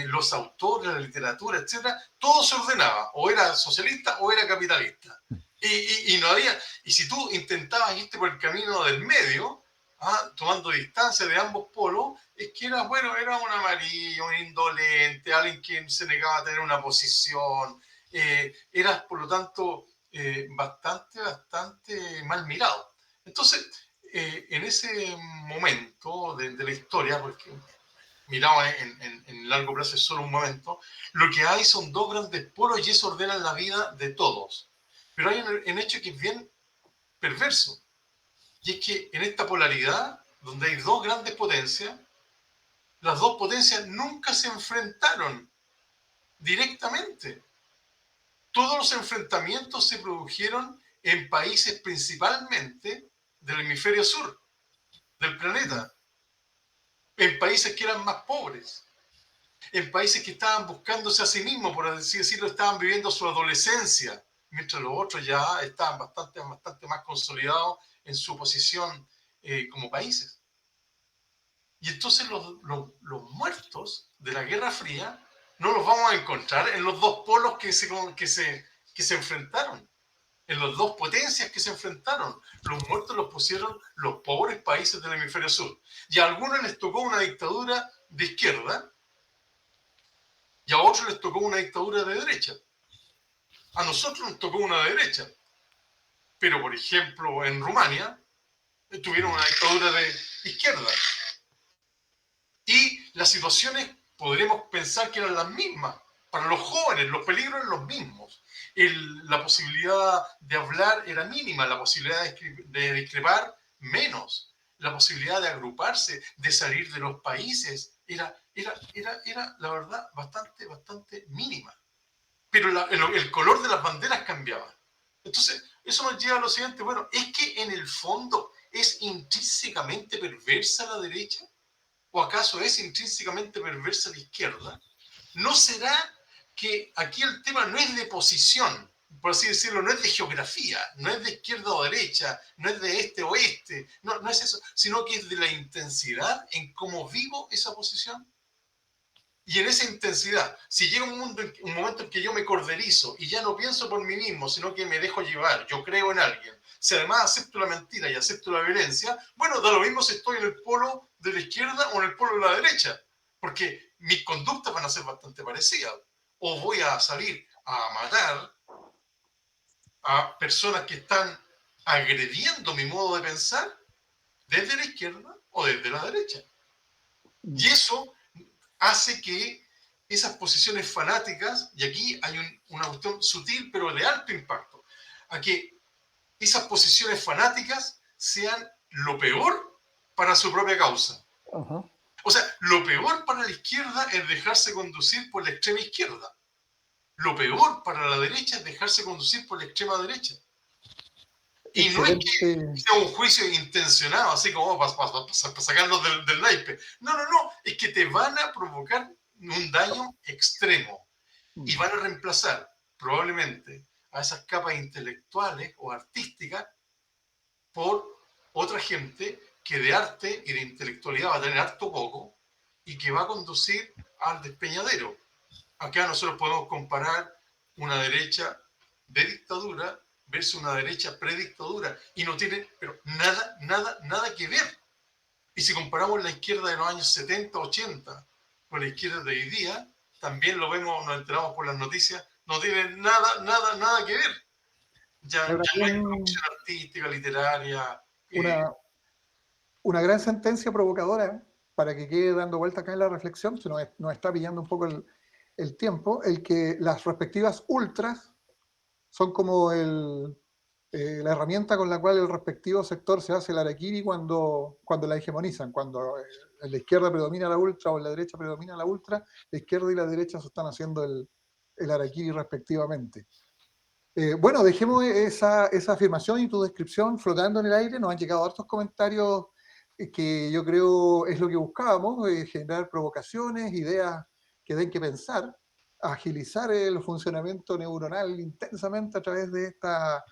los autores, la literatura, etcétera, todo se ordenaba, o era socialista o era capitalista. Y no había, y si tú intentabas irte por el camino del medio, tomando distancia de ambos polos, es que era, bueno, era un amarillo, un indolente, alguien que se negaba a tener una posición, eras por lo tanto bastante mal mirado. Entonces, en ese momento de la historia, porque mirado en largo plazo es solo un momento, lo que hay son dos grandes polos y eso ordena la vida de todos. Pero hay un hecho que es bien perverso, y es que en esta polaridad, donde hay dos grandes potencias, las dos potencias nunca se enfrentaron directamente. Todos los enfrentamientos se produjeron en países principalmente del hemisferio sur del planeta, en países que eran más pobres, en países que estaban buscándose a sí mismos, por así decirlo, estaban viviendo su adolescencia, mientras los otros ya estaban bastante más consolidados en su posición como países. Y entonces los muertos de la Guerra Fría no los vamos a encontrar en los dos polos que se enfrentaron, en las dos potencias que se enfrentaron. Los muertos los pusieron los pobres países del hemisferio sur. Y a algunos les tocó una dictadura de izquierda y a otros les tocó una dictadura de derecha. A nosotros nos tocó una de derecha. Pero, por ejemplo, en Rumania tuvieron una dictadura de izquierda. Y las situaciones podremos pensar que eran las mismas. Para los jóvenes, los peligros eran los mismos. La posibilidad de hablar era mínima, la posibilidad de discrepar menos, la posibilidad de agruparse, de salir de los países, era la verdad, bastante mínima. Pero el color de las banderas cambiaba. Entonces, eso nos lleva a lo siguiente, bueno, es que en el fondo ¿Es intrínsecamente perversa la derecha? ¿O acaso es intrínsecamente perversa la izquierda? ¿No será que aquí el tema no es de posición, por así decirlo, no es de geografía, no es de izquierda o derecha, no es de este o oeste, no es eso, sino que es de la intensidad en cómo vivo esa posición? Y en esa intensidad, si llega un momento en que yo me corderizo y ya no pienso por mí mismo, sino que me dejo llevar, yo creo en alguien, si además acepto la mentira y acepto la violencia, bueno, da lo mismo si estoy en el polo de la izquierda o en el polo de la derecha, porque mis conductas van a ser bastante parecidas. O voy a salir a matar a personas que están agrediendo mi modo de pensar desde la izquierda o desde la derecha. Y eso hace que esas posiciones fanáticas, y aquí hay una cuestión sutil pero de alto impacto, a que esas posiciones fanáticas sean lo peor para su propia causa. Ajá. O sea, lo peor para la izquierda es dejarse conducir por la extrema izquierda. Lo peor para la derecha es dejarse conducir por la extrema derecha. Y no es que sea un juicio intencionado, así como para sacarlos del naipe. No, es que te van a provocar un daño extremo y van a reemplazar probablemente a esas capas intelectuales o artísticas por otra gente que de arte y de intelectualidad va a tener harto poco y que va a conducir al despeñadero. Acá nosotros podemos comparar una derecha de dictadura versus una derecha predictadura y no tiene pero nada que ver. Y si comparamos la izquierda de los años 70, 80 con la izquierda de hoy día, también lo vemos, nos enteramos por las noticias, no tiene nada que ver. Ya no hay producción artística, literaria. Una gran sentencia provocadora para que quede dando vuelta acá en la reflexión, se nos está pillando un poco el tiempo, el que las respectivas ultras son como la herramienta con la cual el respectivo sector se hace el harakiri cuando la hegemonizan, cuando en la izquierda predomina la ultra o en la derecha predomina la ultra, la izquierda y la derecha se están haciendo el harakiri respectivamente. Bueno, dejemos esa afirmación y tu descripción flotando en el aire. Nos han llegado hartos comentarios que yo creo es lo que buscábamos, generar provocaciones, ideas que den que pensar, agilizar el funcionamiento neuronal intensamente a través de esta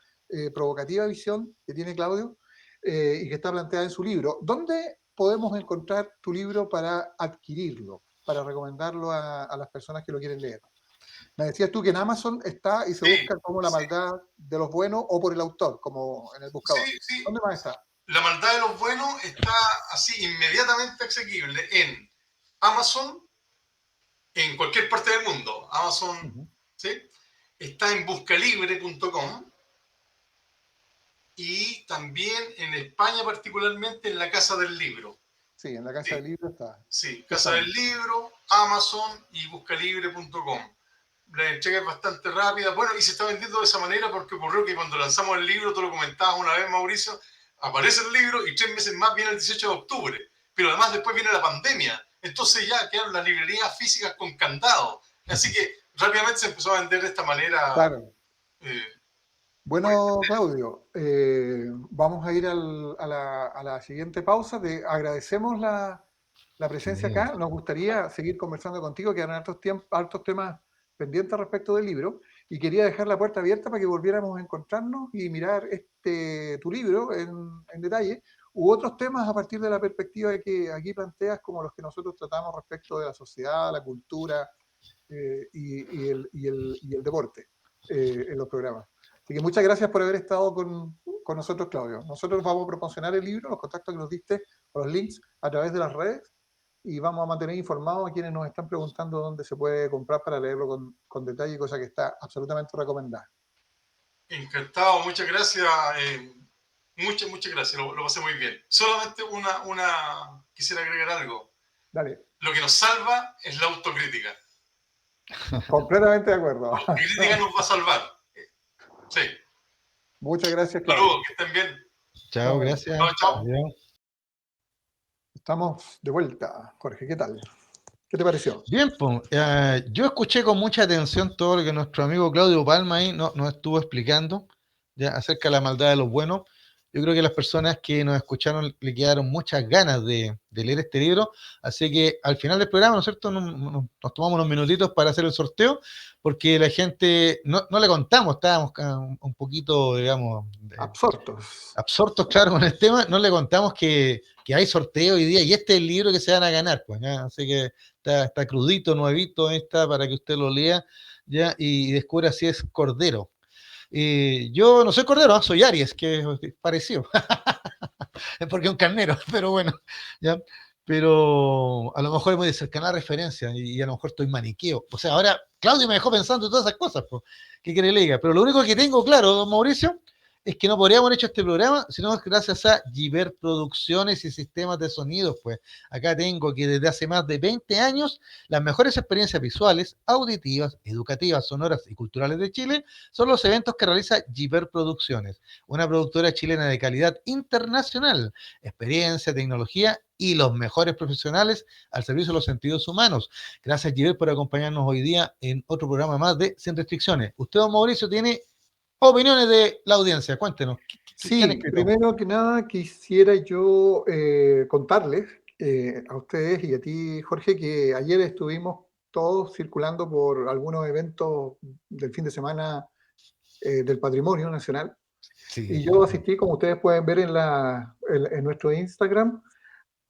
provocativa visión que tiene Claudio y que está planteada en su libro. ¿Dónde podemos encontrar tu libro para adquirirlo, para recomendarlo a las personas que lo quieren leer? Me decías tú que en Amazon está y se busca como La maldad de los buenos o por el autor, como en el buscador. Sí. ¿Dónde más está? La maldad de los buenos está así inmediatamente asequible en Amazon, en cualquier parte del mundo. Amazon, ¿sí? Está en buscalibre.com y también en España, particularmente en la Casa del Libro. Sí, en la Casa del Libro está. Sí, Casa del Libro, Amazon y buscalibre.com. La entrega es bastante rápida. Bueno, y se está vendiendo de esa manera porque ocurrió que cuando lanzamos el libro, tú lo comentabas una vez, Mauricio, aparece el libro y 3 meses más viene el 18 de octubre. Pero además después viene la pandemia. Entonces ya quedaron las librerías físicas con candado. Así que rápidamente se empezó a vender de esta manera. Claro. Bueno, Claudio, vamos a ir a la siguiente pausa. Te agradecemos la presencia acá. Nos gustaría seguir conversando contigo, quedan hartos temas pendientes respecto del libro, y quería dejar la puerta abierta para que volviéramos a encontrarnos y mirar tu libro en detalle, u otros temas a partir de la perspectiva que aquí planteas, como los que nosotros tratamos respecto de la sociedad, la cultura y el deporte en los programas. Así que muchas gracias por haber estado con nosotros, Claudio. Nosotros vamos a proporcionar el libro, los contactos que nos diste, o los links a través de las redes, y vamos a mantener informados a quienes nos están preguntando dónde se puede comprar para leerlo con detalle, cosa que está absolutamente recomendada. Encantado, muchas gracias. Muchas gracias, lo pasé muy bien. Solamente quisiera agregar algo. Dale. Lo que nos salva es la autocrítica. Completamente de acuerdo. La autocrítica nos va a salvar. Sí. Muchas gracias, Claudio. Saludos, que estén bien. Chao, gracias. Chao. Adiós. Estamos de vuelta. Jorge, ¿qué tal? ¿Qué te pareció? Bien, pues, yo escuché con mucha atención todo lo que nuestro amigo Claudio Palma ahí nos estuvo explicando ya acerca de la maldad de los buenos. Yo creo que las personas que nos escucharon le quedaron muchas ganas de leer este libro, así que al final del programa, ¿no es cierto?, nos tomamos unos minutitos para hacer el sorteo, porque la gente, no le contamos, estábamos un poquito, digamos, Absortos. absortos, claro, con el tema, no le contamos que hay sorteo hoy día, y este es el libro que se van a ganar, pues, ¿ya? Así que está crudito, nuevito, está para que usted lo lea, ya, y descubra si es Cordero. Yo no soy Cordero, soy Aries, que es parecido. Es porque es un carnero, pero bueno, ¿ya? Pero a lo mejor es muy cercana a la referencia y a lo mejor estoy maniqueo. O sea, ahora Claudio me dejó pensando en todas esas cosas, pues, ¿qué quiere que le diga? Pero lo único que tengo claro, don Mauricio, es que no podríamos haber hecho este programa sino gracias a Giver Producciones y Sistemas de Sonidos. Pues acá tengo que desde hace más de 20 años las mejores experiencias visuales, auditivas, educativas, sonoras y culturales de Chile son los eventos que realiza Giver Producciones, una productora chilena de calidad internacional, experiencia, tecnología y los mejores profesionales al servicio de los sentidos humanos. Gracias, Giver, por acompañarnos hoy día en otro programa más de Sin Restricciones. Usted, don Mauricio, tiene opiniones de la audiencia. Cuéntenos, ¿qué han Sí, escrito? primero que nada quisiera yo contarles a ustedes y a ti, Jorge, que ayer estuvimos todos circulando por algunos eventos del fin de semana del Patrimonio Nacional. Sí, Y yo asistí, como ustedes pueden ver en nuestro Instagram,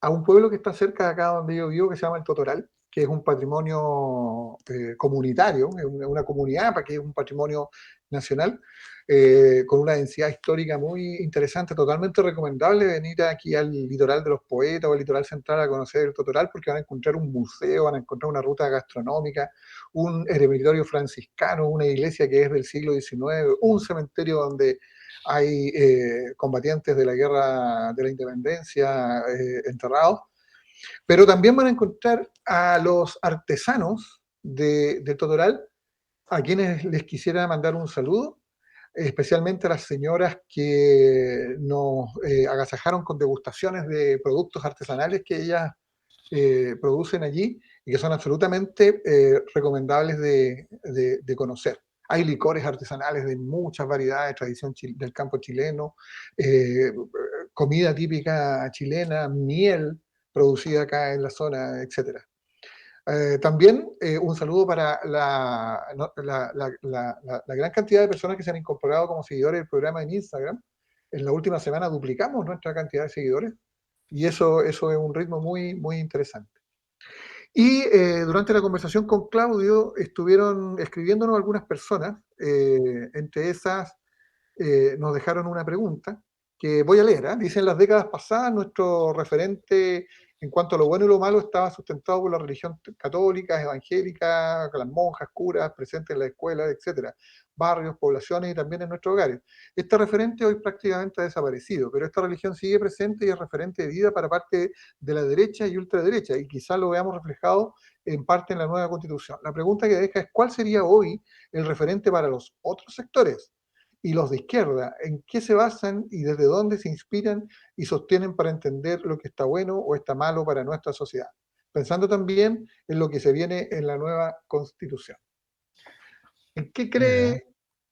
a un pueblo que está cerca de acá donde yo vivo, que se llama El Totoral, que es un patrimonio comunitario, es una comunidad, para que es un patrimonio nacional, con una densidad histórica muy interesante, totalmente recomendable venir aquí al litoral de los Poetas o al litoral central a conocer el Totoral, porque van a encontrar un museo, van a encontrar una ruta gastronómica, un eremitorio franciscano, una iglesia que es del siglo XIX, un cementerio donde hay combatientes de la guerra de la independencia enterrados, pero también van a encontrar a los artesanos de Totoral, a quienes les quisiera mandar un saludo, especialmente a las señoras que nos agasajaron con degustaciones de productos artesanales que ellas producen allí y que son absolutamente recomendables de conocer. Hay licores artesanales de muchas variedades, tradición del campo chileno, comida típica chilena, miel producida acá en la zona, etc. También un saludo para la gran cantidad de personas que se han incorporado como seguidores del programa en Instagram. En la última semana duplicamos nuestra cantidad de seguidores y eso es un ritmo muy, muy interesante. Y durante la conversación con Claudio estuvieron escribiéndonos algunas personas, entre esas nos dejaron una pregunta que voy a leer. Dice: en las décadas pasadas nuestro referente en cuanto a lo bueno y lo malo estaba sustentado por la religión católica, evangélica, con las monjas, curas presentes en la escuela, etcétera, barrios, poblaciones y también en nuestros hogares. Este referente hoy prácticamente ha desaparecido, pero esta religión sigue presente y es referente de vida para parte de la derecha y ultraderecha, y quizás lo veamos reflejado en parte en la nueva Constitución. La pregunta que deja es: ¿cuál sería hoy el referente para los otros sectores? Y los de izquierda, ¿en qué se basan y desde dónde se inspiran y sostienen para entender lo que está bueno o está malo para nuestra sociedad? Pensando también en lo que se viene en la nueva Constitución. ¿En qué cree,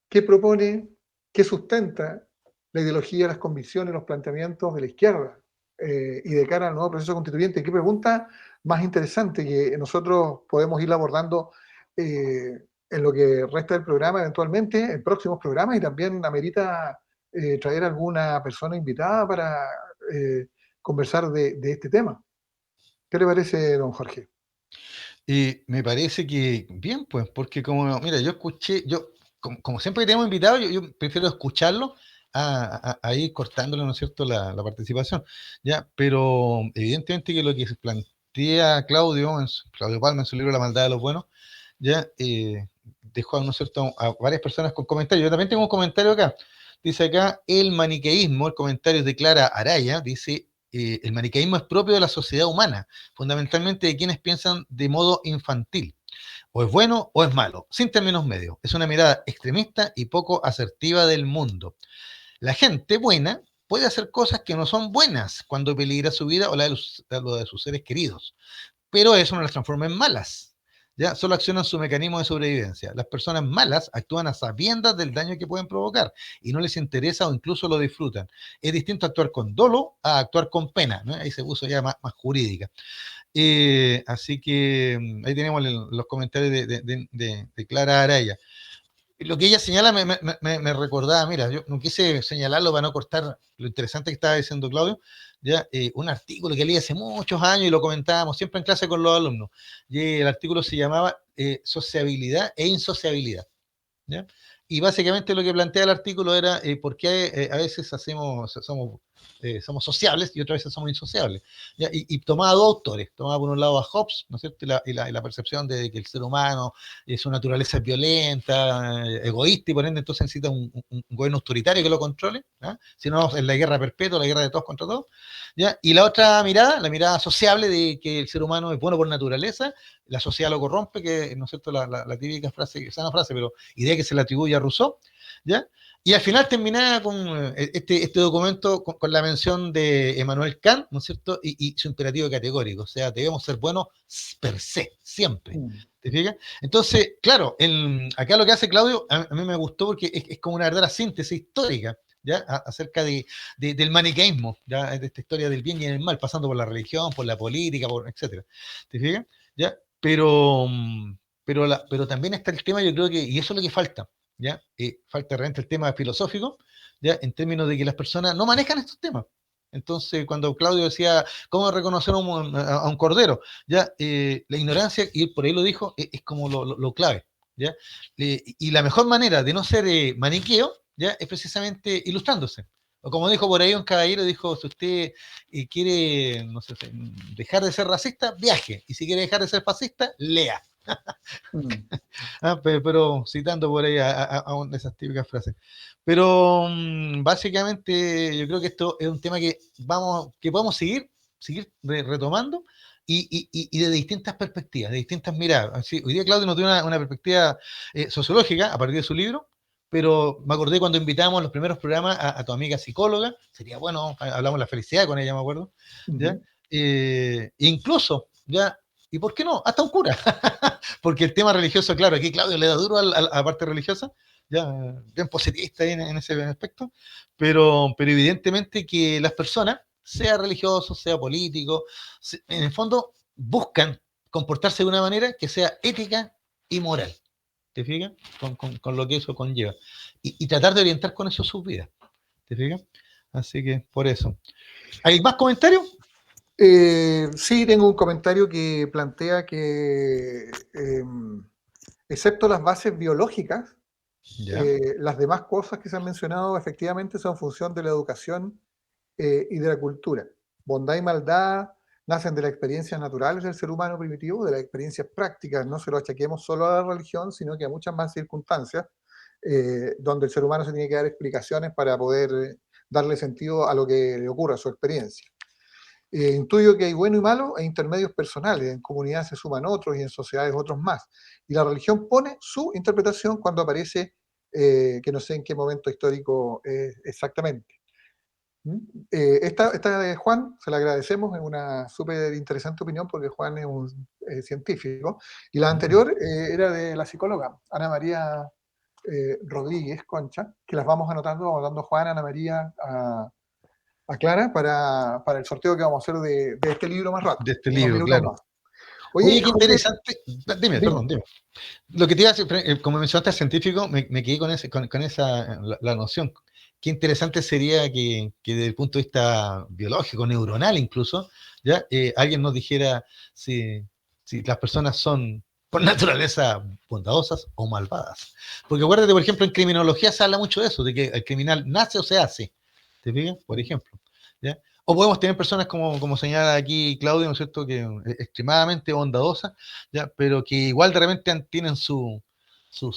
qué propone, qué sustenta la ideología, las convicciones, los planteamientos de la izquierda y de cara al nuevo proceso constituyente? ¿Qué pregunta más interesante que nosotros podemos ir abordando en lo que resta del programa, eventualmente, en próximos programas, y también amerita traer alguna persona invitada para conversar de este tema? ¿Qué le parece, don Jorge? Y me parece que bien, pues, porque como, mira, yo escuché, como siempre que tenemos invitados, yo prefiero escucharlo a ir cortándole, ¿no es cierto?, la participación, ¿ya? Pero evidentemente que lo que se plantea Claudio Palma en su libro La maldad de los buenos, ya dejó, ¿no es cierto?, a varias personas con comentarios. Yo también tengo un comentario acá. Dice acá: el maniqueísmo, el comentario es de Clara Araya, dice, el maniqueísmo es propio de la sociedad humana, fundamentalmente de quienes piensan de modo infantil. O es bueno o es malo, sin términos medios. Es una mirada extremista y poco asertiva del mundo. La gente buena puede hacer cosas que no son buenas cuando peligra su vida o la de, lo de sus seres queridos, pero eso no las transforma en malas. ¿ya? Solo accionan su mecanismo de sobrevivencia. Las personas malas actúan a sabiendas del daño que pueden provocar y no les interesa o incluso lo disfrutan. Es distinto actuar con dolo a actuar con pena, ¿no? Ahí se puso ya más jurídica. Así que ahí tenemos los comentarios de Clara Araya. Lo que ella señala me recordaba, mira, yo no quise señalarlo para no cortar lo interesante que estaba diciendo Claudio, ya un artículo que leí hace muchos años y lo comentábamos siempre en clase con los alumnos. Y el artículo se llamaba Sociabilidad e Insociabilidad. ¿Ya? Y básicamente lo que plantea el artículo era por qué a veces somos sociables y otras veces somos insociables. ¿Ya? Y tomaba dos autores, tomaba por un lado a Hobbes, ¿no es cierto? Y la percepción de que el ser humano, su naturaleza es violenta, egoísta, y por ende entonces necesita un gobierno autoritario que lo controle, ¿ya? Si no, es la guerra perpetua, la guerra de todos contra todos. ¿Ya? Y la otra mirada, la mirada sociable de que el ser humano es bueno por naturaleza, la sociedad lo corrompe, que no es cierto la típica frase, sana frase, pero idea que se le atribuye a Rousseau, ¿ya? Y al final terminaba con este documento con la mención de Emmanuel Kant, ¿no es cierto? Y su imperativo categórico, o sea, debemos ser buenos per se, siempre. ¿Te fijas? Entonces, claro, acá lo que hace Claudio, a mí me gustó porque es como una verdadera síntesis histórica, ¿ya? Acerca del maniqueísmo, ¿ya? De esta historia del bien y el mal, pasando por la religión, por la política, etcétera. ¿Te fijas? ¿Ya? Pero también está el tema, yo creo que, y eso es lo que falta, ¿ya? Falta realmente el tema filosófico, ¿ya? En términos de que las personas no manejan estos temas. Entonces, cuando Claudio decía, ¿cómo reconocer a un cordero? ¿Ya? La ignorancia, y por ahí lo dijo, es como lo clave, ¿ya? Y la mejor manera de no ser maniqueo, ¿ya? Es precisamente ilustrándose. O como dijo por ahí un caballero, dijo, si usted quiere, no sé, dejar de ser racista, viaje. Y si quiere dejar de ser fascista, lea. Pero citando por ahí a una de esas típicas frases. Pero básicamente yo creo que esto es un tema que podemos seguir retomando y de distintas perspectivas, de distintas miradas. Así, hoy día Claudio nos dio una perspectiva sociológica a partir de su libro, pero me acordé cuando invitamos los primeros programas a tu amiga psicóloga, sería bueno, hablamos de la felicidad con ella, me acuerdo, ¿ya? Incluso, ¿ya? ¿Y por qué no? Hasta un cura. Porque el tema religioso, claro, aquí Claudio le da duro a la parte religiosa, ya bien positivista en ese aspecto, pero evidentemente que las personas, sea religioso, sea político, en el fondo buscan comportarse de una manera que sea ética y moral. ¿Te fijas? Con lo que eso conlleva. Y tratar de orientar con eso sus vidas. ¿Te fijas? Así que por eso. ¿Hay más comentarios? Sí, tengo un comentario que plantea que, excepto las bases biológicas, las demás cosas que se han mencionado efectivamente son función de la educación y de la cultura. Bondad y maldad nacen de las experiencias naturales del ser humano primitivo, de las experiencias prácticas. No se lo achaquemos solo a la religión, sino que a muchas más circunstancias donde el ser humano se tiene que dar explicaciones para poder darle sentido a lo que le ocurre, a su experiencia. Intuyo que hay bueno y malo e intermedios personales, en comunidades se suman otros y en sociedades otros más. Y la religión pone su interpretación cuando aparece, que no sé en qué momento histórico exactamente. Esta de Juan, se la agradecemos, es una súper interesante opinión porque Juan es un científico. Y la anterior era de la psicóloga Ana María Rodríguez Concha, que las vamos anotando Juan, Ana María, a Clara para el sorteo que vamos a hacer de este libro más rato. De este libro, claro. Más. Oye, qué interesante. Dime. Lo que te iba a decir, como mencionaste al científico, me quedé con esa la noción. Qué interesante sería que desde el punto de vista biológico, neuronal incluso, ya alguien nos dijera si las personas son por naturaleza bondadosas o malvadas. Porque acuérdate, por ejemplo, en criminología se habla mucho de eso, de que el criminal nace o se hace. ¿Te fijas? Por ejemplo. ¿Ya? O podemos tener personas como señala aquí Claudio, ¿no es cierto?, que extremadamente bondadosas, ¿ya? Pero que igual de repente tienen su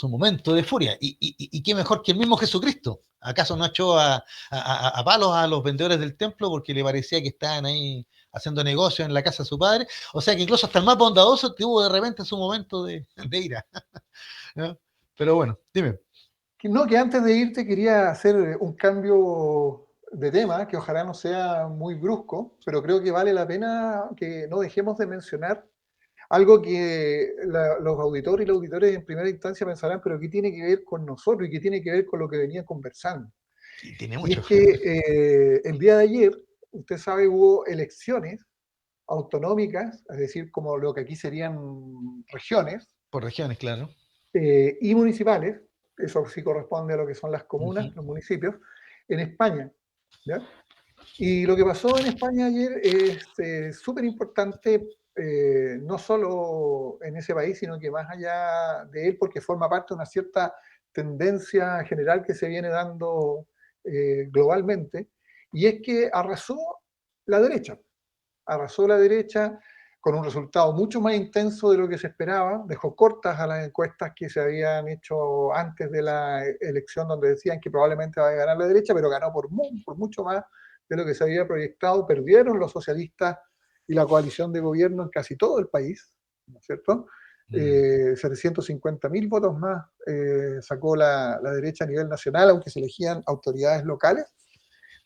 momento de furia. Y qué mejor que el mismo Jesucristo. ¿Acaso no echó a palos a los vendedores del templo porque le parecía que estaban ahí haciendo negocio en la casa de su padre? O sea que incluso hasta el más bondadoso tuvo de repente su momento de ira. ¿No? Pero bueno, dime. No, que antes de irte quería hacer un cambio de tema, que ojalá no sea muy brusco, pero creo que vale la pena que no dejemos de mencionar Algo que los auditores y los auditores en primera instancia pensarán, pero ¿qué tiene que ver con nosotros y qué tiene que ver con lo que venía conversando? Y tiene Y mucho. es que el día de ayer, usted sabe, hubo elecciones autonómicas, es decir, como lo que aquí serían regiones, Por regiones, claro. y municipales, eso sí corresponde a lo que son las comunas, los municipios, en España. ¿Ya? Y lo que pasó en España ayer es súper importante, no solo en ese país, sino que más allá de él, porque forma parte de una cierta tendencia general que se viene dando globalmente, y es que arrasó la derecha con un resultado mucho más intenso de lo que se esperaba, dejó cortas a las encuestas que se habían hecho antes de la elección, donde decían que probablemente va a ganar la derecha, pero ganó por mucho más de lo que se había proyectado. Perdieron los socialistas y la coalición de gobierno en casi todo el país, ¿no es cierto? 750.000 votos más sacó la derecha a nivel nacional, aunque se elegían autoridades locales.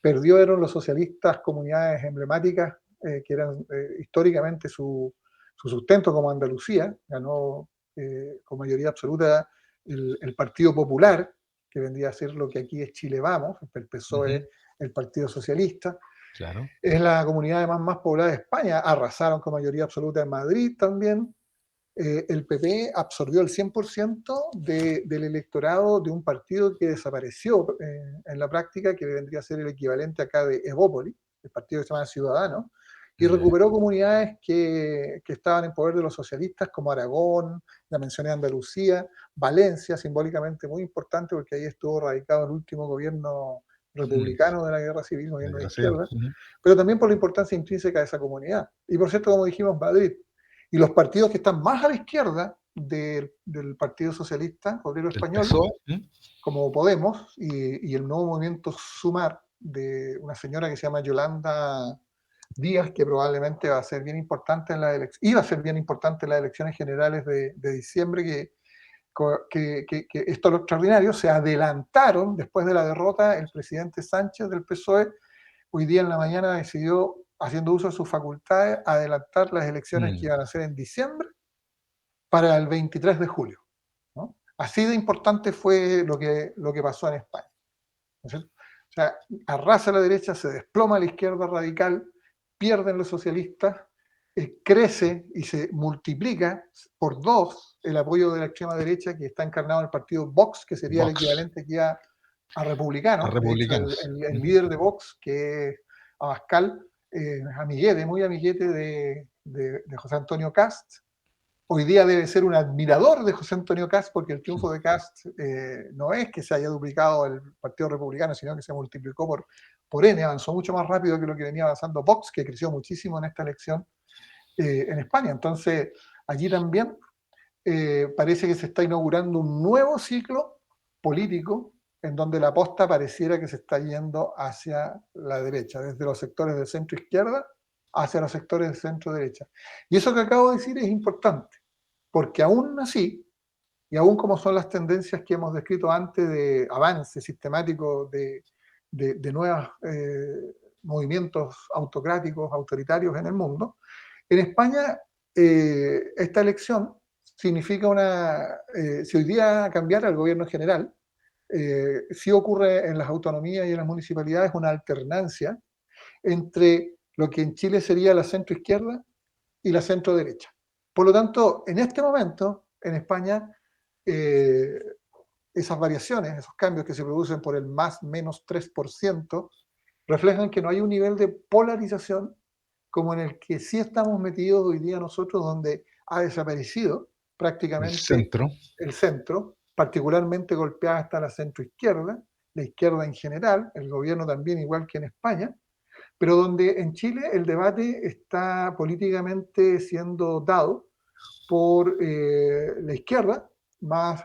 Perdieron los socialistas comunidades emblemáticas que eran históricamente su sustento, como Andalucía. Ganó con mayoría absoluta el Partido Popular, que vendría a ser lo que aquí es Chile Vamos, el PSOE, el Partido Socialista. Claro. Es la comunidad además más poblada de España. Arrasaron con mayoría absoluta en Madrid también. El PP absorbió el 100% del electorado de un partido que desapareció en la práctica, que vendría a ser el equivalente acá de Evópoli, el partido que se llama Ciudadanos, y recuperó comunidades que estaban en poder de los socialistas, como Aragón, ya mencioné Andalucía, Valencia, simbólicamente muy importante, porque ahí estuvo radicado el último gobierno republicano de la Guerra Civil, gobierno de izquierda, pero también por la importancia intrínseca de esa comunidad. Y por cierto, como dijimos, Madrid. Y los partidos que están más a la izquierda del Partido Socialista Obrero Español, como Podemos y el nuevo movimiento Sumar, de una señora que se llama Yolanda Díaz, que probablemente va a ser bien importante en las iba a ser bien importante en las elecciones generales de diciembre, que esto es lo extraordinario, se adelantaron después de la derrota. El presidente Sánchez del PSOE hoy día en la mañana decidió, haciendo uso de sus facultades, adelantar las elecciones que iban a ser en diciembre para el 23 de julio. ¿No? Así de importante fue lo que pasó en España. ¿No es cierto? O sea, arrasa la derecha, se desploma la izquierda radical, pierden los socialistas, crece y se multiplica por 2 el apoyo de la extrema derecha, que está encarnado en el partido Vox, que sería el equivalente aquí a republicanos. De hecho, el líder de Vox, que es Abascal, amiguete, muy amiguete de José Antonio Cast. Hoy día debe ser un admirador de José Antonio Cast, porque el triunfo de Cast no es que se haya duplicado el Partido Republicano, sino que se multiplicó por N, avanzó mucho más rápido que lo que venía avanzando Vox, que creció muchísimo en esta elección en España. Entonces, allí también parece que se está inaugurando un nuevo ciclo político en donde la posta pareciera que se está yendo hacia la derecha, desde los sectores de centro-izquierda hacia los sectores de centro-derecha. Y eso que acabo de decir es importante, porque aún así, y aún como son las tendencias que hemos descrito antes de avance sistemático de nuevos movimientos autocráticos, autoritarios en el mundo, en España esta elección significa si hoy día cambiara el gobierno general, sí ocurre en las autonomías y en las municipalidades una alternancia entre lo que en Chile sería la centro-izquierda y la centro-derecha. Por lo tanto, en este momento, en España, esas variaciones, esos cambios que se producen por el más menos 3%, reflejan que no hay un nivel de polarización como en el que sí estamos metidos hoy día nosotros, donde ha desaparecido prácticamente el centro, particularmente golpeada está la centroizquierda, la izquierda en general, el gobierno también, igual que en España, pero donde en Chile el debate está políticamente siendo dado por la izquierda más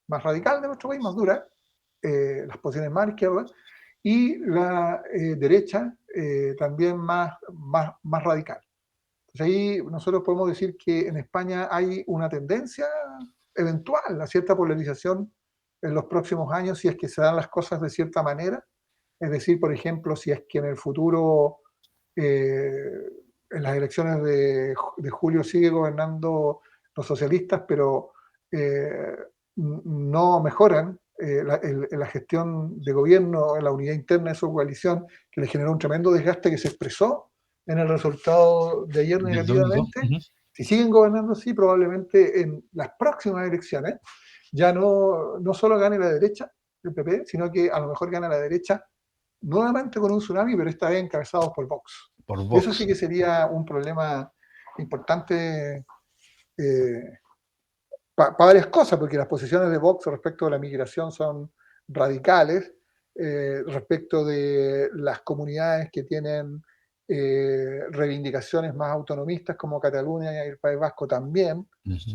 radical de nuestro país, más dura, las posiciones más a la izquierda, y la derecha también más radical. Entonces ahí nosotros podemos decir que en España hay una tendencia eventual a cierta polarización en los próximos años, si es que se dan las cosas de cierta manera. Es decir, por ejemplo, si es que en el futuro en las elecciones de julio sigue gobernando los socialistas, pero no mejoran la gestión de gobierno, la unidad interna de su coalición, que le generó un tremendo desgaste que se expresó en el resultado de ayer Del domingo. negativamente. Si siguen gobernando así, probablemente en las próximas elecciones ya no solo gane la derecha, el PP, sino que a lo mejor gana la derecha nuevamente con un tsunami, pero esta vez encabezados por Vox. Por Y Vox. eso sí que sería un problema importante para varias cosas, porque las posiciones de Vox respecto de la migración son radicales, respecto de las comunidades que tienen reivindicaciones más autonomistas como Cataluña y el País Vasco también,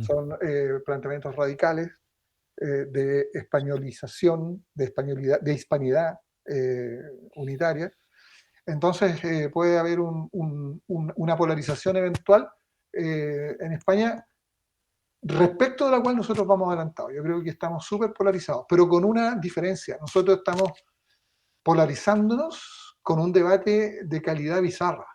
son planteamientos radicales de españolización, de hispanidad unitaria. Entonces puede haber una polarización eventual en España, respecto de la cual nosotros vamos adelantados. Yo creo que estamos súper polarizados, pero con una diferencia. Nosotros estamos polarizándonos con un debate de calidad bizarra.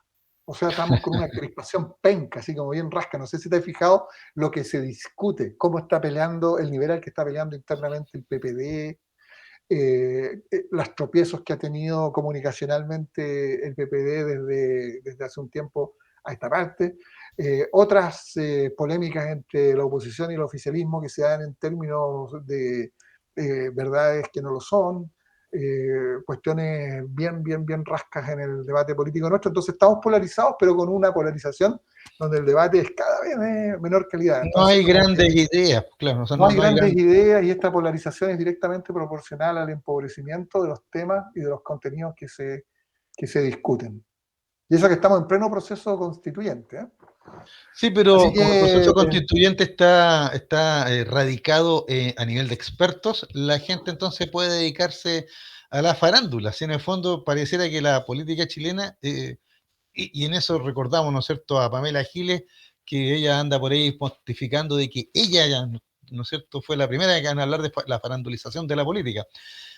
O sea, estamos con una crispación penca, así como bien rasca. No sé si te has fijado lo que se discute, cómo está peleando el nivel al que está peleando internamente el PPD, los tropiezos que ha tenido comunicacionalmente el PPD desde hace un tiempo a esta parte, otras polémicas entre la oposición y el oficialismo que se dan en términos de verdades que no lo son, cuestiones bien rascas en el debate político nuestro. Entonces estamos polarizados, pero con una polarización donde el debate es cada vez de menor calidad. Entonces, no hay grandes ideas, claro. O sea, no hay grandes ideas, y esta polarización es directamente proporcional al empobrecimiento de los temas y de los contenidos que se discuten. Y eso que estamos en pleno proceso constituyente, ¿eh? Sí, pero como el proceso constituyente está radicado a nivel de expertos, la gente entonces puede dedicarse a la farándula. Si en el fondo pareciera que la política chilena, y en eso recordamos, ¿no es cierto?, a Pamela Giles, que ella anda por ahí pontificando de que ella ya, ¿no es cierto?, fue la primera que van a hablar de la farandulización de la política.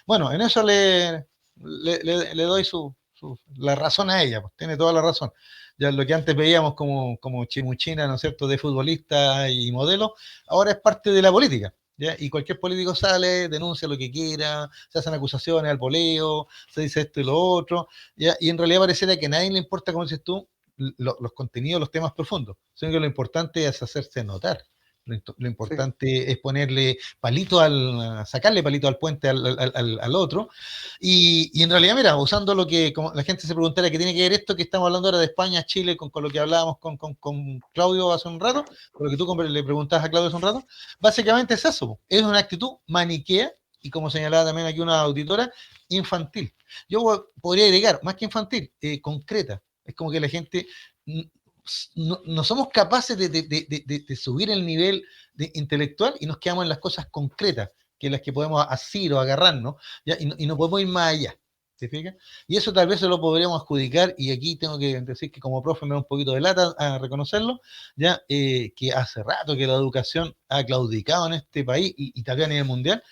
Bueno, en eso le doy la razón a ella, pues tiene toda la razón. Ya lo que antes veíamos como chimuchina, ¿no es cierto?, de futbolista y modelo, ahora es parte de la política, ¿ya? Y cualquier político sale, denuncia lo que quiera, se hacen acusaciones al poleo, se dice esto y lo otro, ¿ya? Y en realidad pareciera que a nadie le importa, como dices tú, los contenidos, los temas profundos, sino que lo importante es hacerse notar. Lo importante es ponerle palito sacarle palito al puente al otro. Y en realidad, mira, usando lo que como la gente se preguntara qué tiene que ver esto que estamos hablando ahora de España, Chile, con lo que hablábamos con Claudio hace un rato, con lo que tú le preguntabas a Claudio hace un rato, básicamente es eso, es una actitud maniquea y, como señalaba también aquí una auditora, infantil. Yo podría agregar, más que infantil, concreta. Es como que la gente no somos capaces de subir el nivel intelectual y nos quedamos en las cosas concretas, que las que podemos asir o agarrarnos, ¿ya? Y no podemos ir más allá. ¿Se fija? Y eso tal vez se lo podríamos adjudicar, y aquí tengo que decir que como profe me da un poquito de lata a reconocerlo, ya que hace rato que la educación ha claudicado en este país y también a nivel mundial,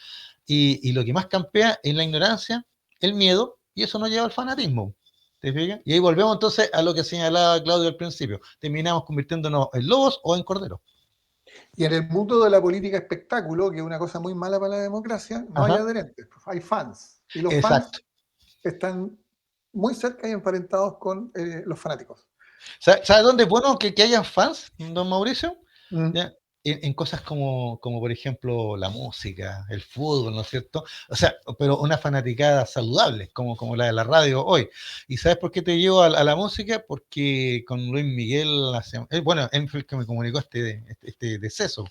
y lo que más campea es la ignorancia, el miedo, y eso nos lleva al fanatismo. ¿Te fijas? Y ahí volvemos entonces a lo que señalaba Claudio al principio. Terminamos convirtiéndonos en lobos o en corderos. Y en el mundo de la política espectáculo, que es una cosa muy mala para la democracia, no hay adherentes, hay fans. Y los fans están muy cerca y emparentados con los fanáticos. ¿Sabe dónde es bueno que hayan fans, don Mauricio? ¿Ya? En cosas como por ejemplo la música, el fútbol, ¿no es cierto? O sea, pero una fanaticada saludable, como la de la radio hoy. ¿Y sabes por qué te llevo a la música? Porque con Luis Miguel, bueno, él fue el que me comunicó este deceso.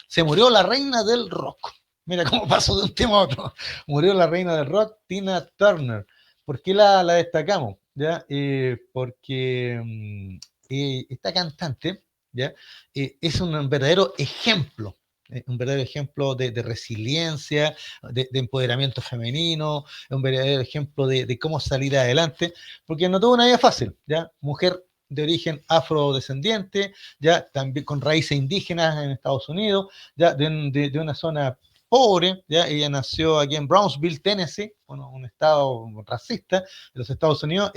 Se murió la reina del rock. Mira cómo pasó de un tema a otro. Murió la reina del rock, Tina Turner. ¿Por qué la destacamos? ¿Ya? Porque esta cantante, ¿ya? Es un verdadero ejemplo de resiliencia, de empoderamiento femenino, un verdadero ejemplo de cómo salir adelante, porque no tuvo una vida fácil, ¿ya? Mujer de origen afrodescendiente, ya también con raíces indígenas en Estados Unidos, ya de una zona pobre, ¿ya? Ella nació aquí en Brownsville, Tennessee, un estado racista de los Estados Unidos,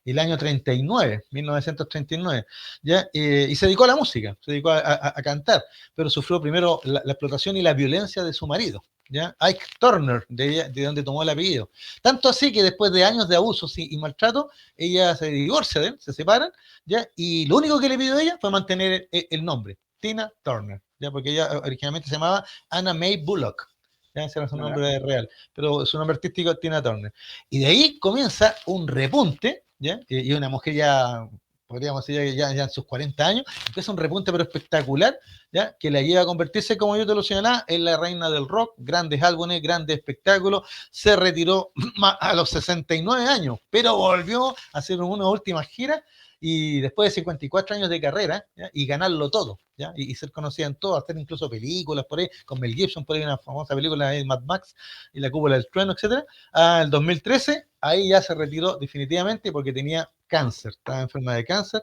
el año 39, 1939, ¿ya? Y se dedicó a la música, se dedicó a cantar, pero sufrió primero la explotación y la violencia de su marido, ¿ya? Ike Turner, de donde tomó el apellido. Tanto así que después de años de abusos y maltrato, ella se divorcia de él, se separan, ¿ya? Y lo único que le pidió a ella fue mantener el nombre, Tina Turner, ¿ya? Porque ella originalmente se llamaba Anna Mae Bullock, ¿ya? Ese era su nombre real, pero su nombre artístico es Tina Turner. Y de ahí comienza un repunte, ¿ya? Y una mujer ya, podríamos decir, ya en sus 40 años, empieza un repunte pero espectacular, ¿ya? Que la lleva a convertirse, como yo te lo señalaba, en la reina del rock, grandes álbumes, grandes espectáculos, se retiró a los 69 años, pero volvió a hacer una última gira y después de 54 años de carrera, ¿ya? Y ganarlo todo, ¿ya? Y ser conocida en todo, hacer incluso películas por ahí, con Mel Gibson, por ahí una famosa película de Mad Max y la cúpula del trueno, etcétera. Al 2013, ahí ya se retiró definitivamente porque tenía cáncer, estaba enferma de cáncer,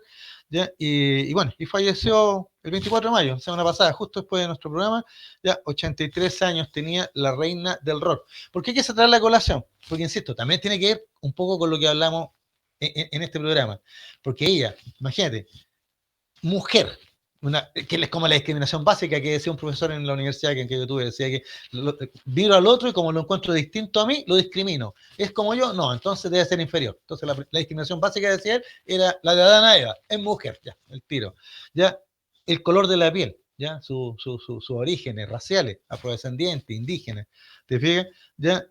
¿ya? Y bueno, y falleció el 24 de mayo, semana pasada, justo después de nuestro programa, ya 83 años tenía la reina del rock. ¿Por qué hay que sacar la colación? Porque, insisto, también tiene que ver un poco con lo que hablamos en este programa, porque ella, imagínate, mujer, que es como la discriminación básica que decía un profesor en la universidad que yo tuve, decía que miro al otro y como lo encuentro distinto a mí, lo discrimino. ¿Es como yo? No, entonces debe ser inferior. Entonces la discriminación básica, decía él, era la de Adán a Eva, es mujer, ya, el tiro. Ya, el color de la piel, ya, sus orígenes raciales, afrodescendientes, indígenas, ¿te fijas? Ya,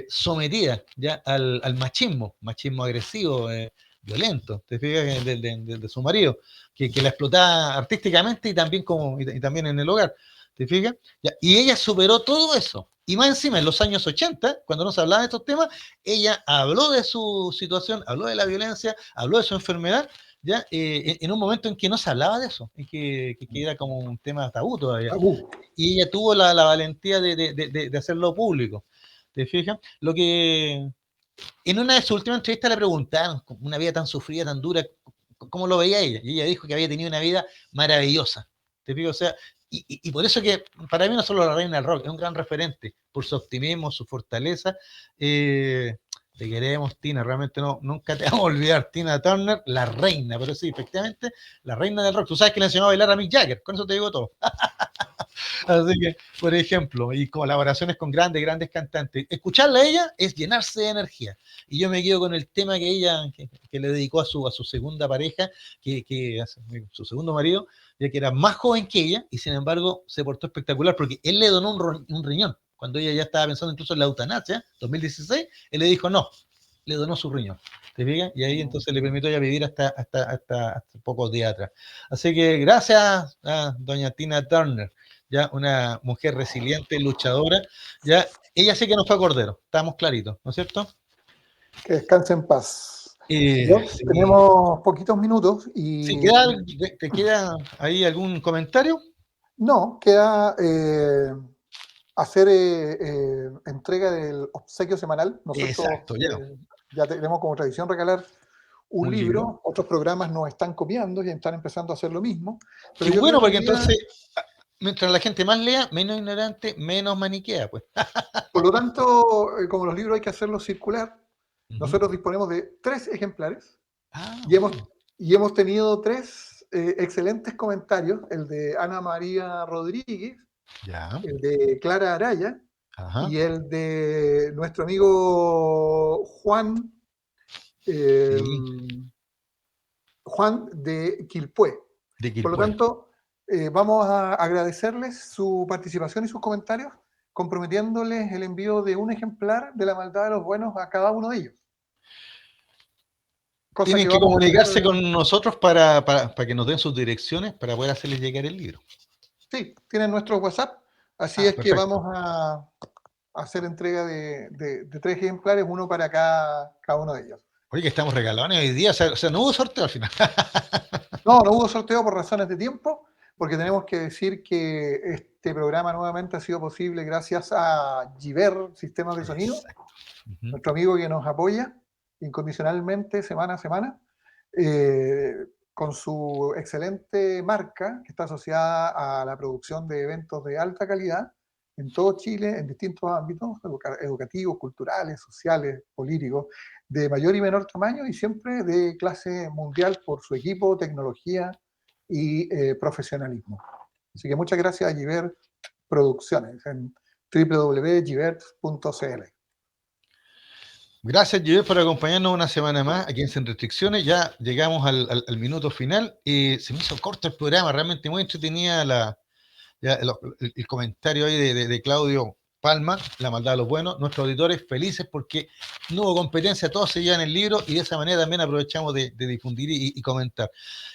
sometida ya al machismo agresivo, violento, ¿te fijas? De su marido que la explotaba artísticamente y también, y también en el hogar. ¿Te fijas? Ya, y ella superó todo eso. Y más encima, en los años 80, cuando no se hablaba de estos temas, ella habló de su situación, habló de la violencia, habló de su enfermedad, ya en un momento en que no se hablaba de eso, en que era como un tema tabú todavía. Y ella tuvo la valentía de hacerlo público. ¿Te fijas? Lo que en una de sus últimas entrevistas le preguntaron, una vida tan sufrida, tan dura, ¿cómo lo veía ella? Y ella dijo que había tenido una vida maravillosa. ¿Te digo? O sea, y por eso que para mí no solo la reina del rock, es un gran referente por su optimismo, su fortaleza. Te queremos, Tina, realmente no, nunca te vamos a olvidar, Tina Turner, la reina, pero sí, efectivamente, la reina del rock. Tú sabes que le enseñó a bailar a Mick Jagger, con eso te digo todo. Así que, por ejemplo, y colaboraciones con grandes cantantes. Escucharla a ella es llenarse de energía. Y yo me quedo con el tema que ella que le dedicó a su segunda pareja, su segundo marido, ya que era más joven que ella, y sin embargo se portó espectacular, porque él le donó un riñón. Cuando ella ya estaba pensando incluso en la eutanasia, 2016, él le dijo no, le donó su riñón. ¿Te fijas? Y ahí entonces le permitió ya vivir hasta pocos días atrás. Así que gracias a doña Tina Turner, ya una mujer resiliente, luchadora, ya ella sí que no fue a Cordero, estamos claritos, ¿no es cierto? Que descanse en paz. Bueno, Sí. tenemos poquitos minutos Sí, y ¿te queda ahí algún comentario? no, queda hacer entrega del obsequio semanal. Nosotros Exacto, ya. ya tenemos como tradición regalar un Un libro. libro. Otros programas nos están copiando y están empezando a hacer lo mismo. Pero Qué yo bueno, creo que porque hoy día, entonces, mientras la gente más lea, menos ignorante, menos maniquea, pues. por lo tanto, como los libros hay que hacerlos circular, Ujú. nosotros disponemos de 3 ejemplares Ah, y hemos, bueno. y hemos tenido 3 excelentes comentarios, el de Ana María Rodríguez, Ya. el de Clara Araya Ajá. y el de nuestro amigo Juan, eh, Sí, Juan de Quilpué. de Por lo Quilpué. tanto, vamos a agradecerles su participación y sus comentarios, comprometiéndoles el envío de un ejemplar de La maldad de los buenos a cada uno de ellos. Cosa Tienen que que vamos a hacer. comunicarse con nosotros para que nos den sus direcciones para poder hacerles llegar el libro. Sí, tienen nuestro WhatsApp, así es que Perfecto. vamos a hacer entrega de 3 ejemplares, uno para cada uno de ellos. Oye, que estamos regalones hoy día, o sea, no hubo sorteo al final. No hubo sorteo por razones de tiempo, porque tenemos que decir que este programa nuevamente ha sido posible gracias a Giver Sistemas de Sonido, Exacto. Ujú. nuestro amigo que nos apoya incondicionalmente semana a semana, con su excelente marca que está asociada a la producción de eventos de alta calidad en todo Chile, en distintos ámbitos educativos, culturales, sociales, políticos, de mayor y menor tamaño y siempre de clase mundial por su equipo, tecnología y profesionalismo. Así que muchas gracias a Givert Producciones en www.givert.cl. Gracias, Givert, por acompañarnos una semana más aquí en Sin Restricciones. Ya llegamos al minuto final y se me hizo corto el programa, realmente muy entretenida el comentario ahí de Claudio Palma, La maldad de los buenos. Nuestros auditores felices porque no hubo competencia, todos se llevan el libro y de esa manera también aprovechamos de difundir y comentar.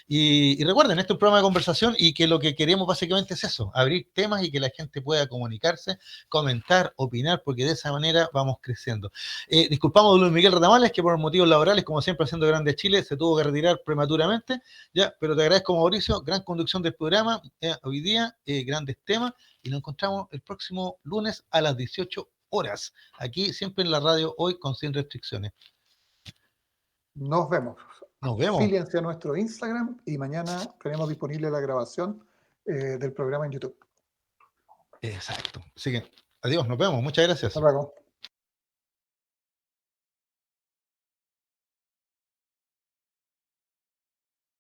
Y recuerden, este es un programa de conversación y que lo que queremos básicamente es eso, abrir temas y que la gente pueda comunicarse, comentar, opinar, porque de esa manera vamos creciendo. Disculpamos a Luis Miguel Ratamales, que por motivos laborales, como siempre haciendo Grande Chile, se tuvo que retirar prematuramente, ya, pero te agradezco, Mauricio, gran conducción del programa, hoy día, grandes temas, y nos encontramos el próximo lunes a las 18 horas, aquí siempre en la radio Hoy con Sin Restricciones. Nos vemos. Nos vemos. Afíliense a nuestro Instagram y mañana tenemos disponible la grabación del programa en YouTube. Exacto. Así que, adiós, nos vemos. Muchas gracias. Hasta luego.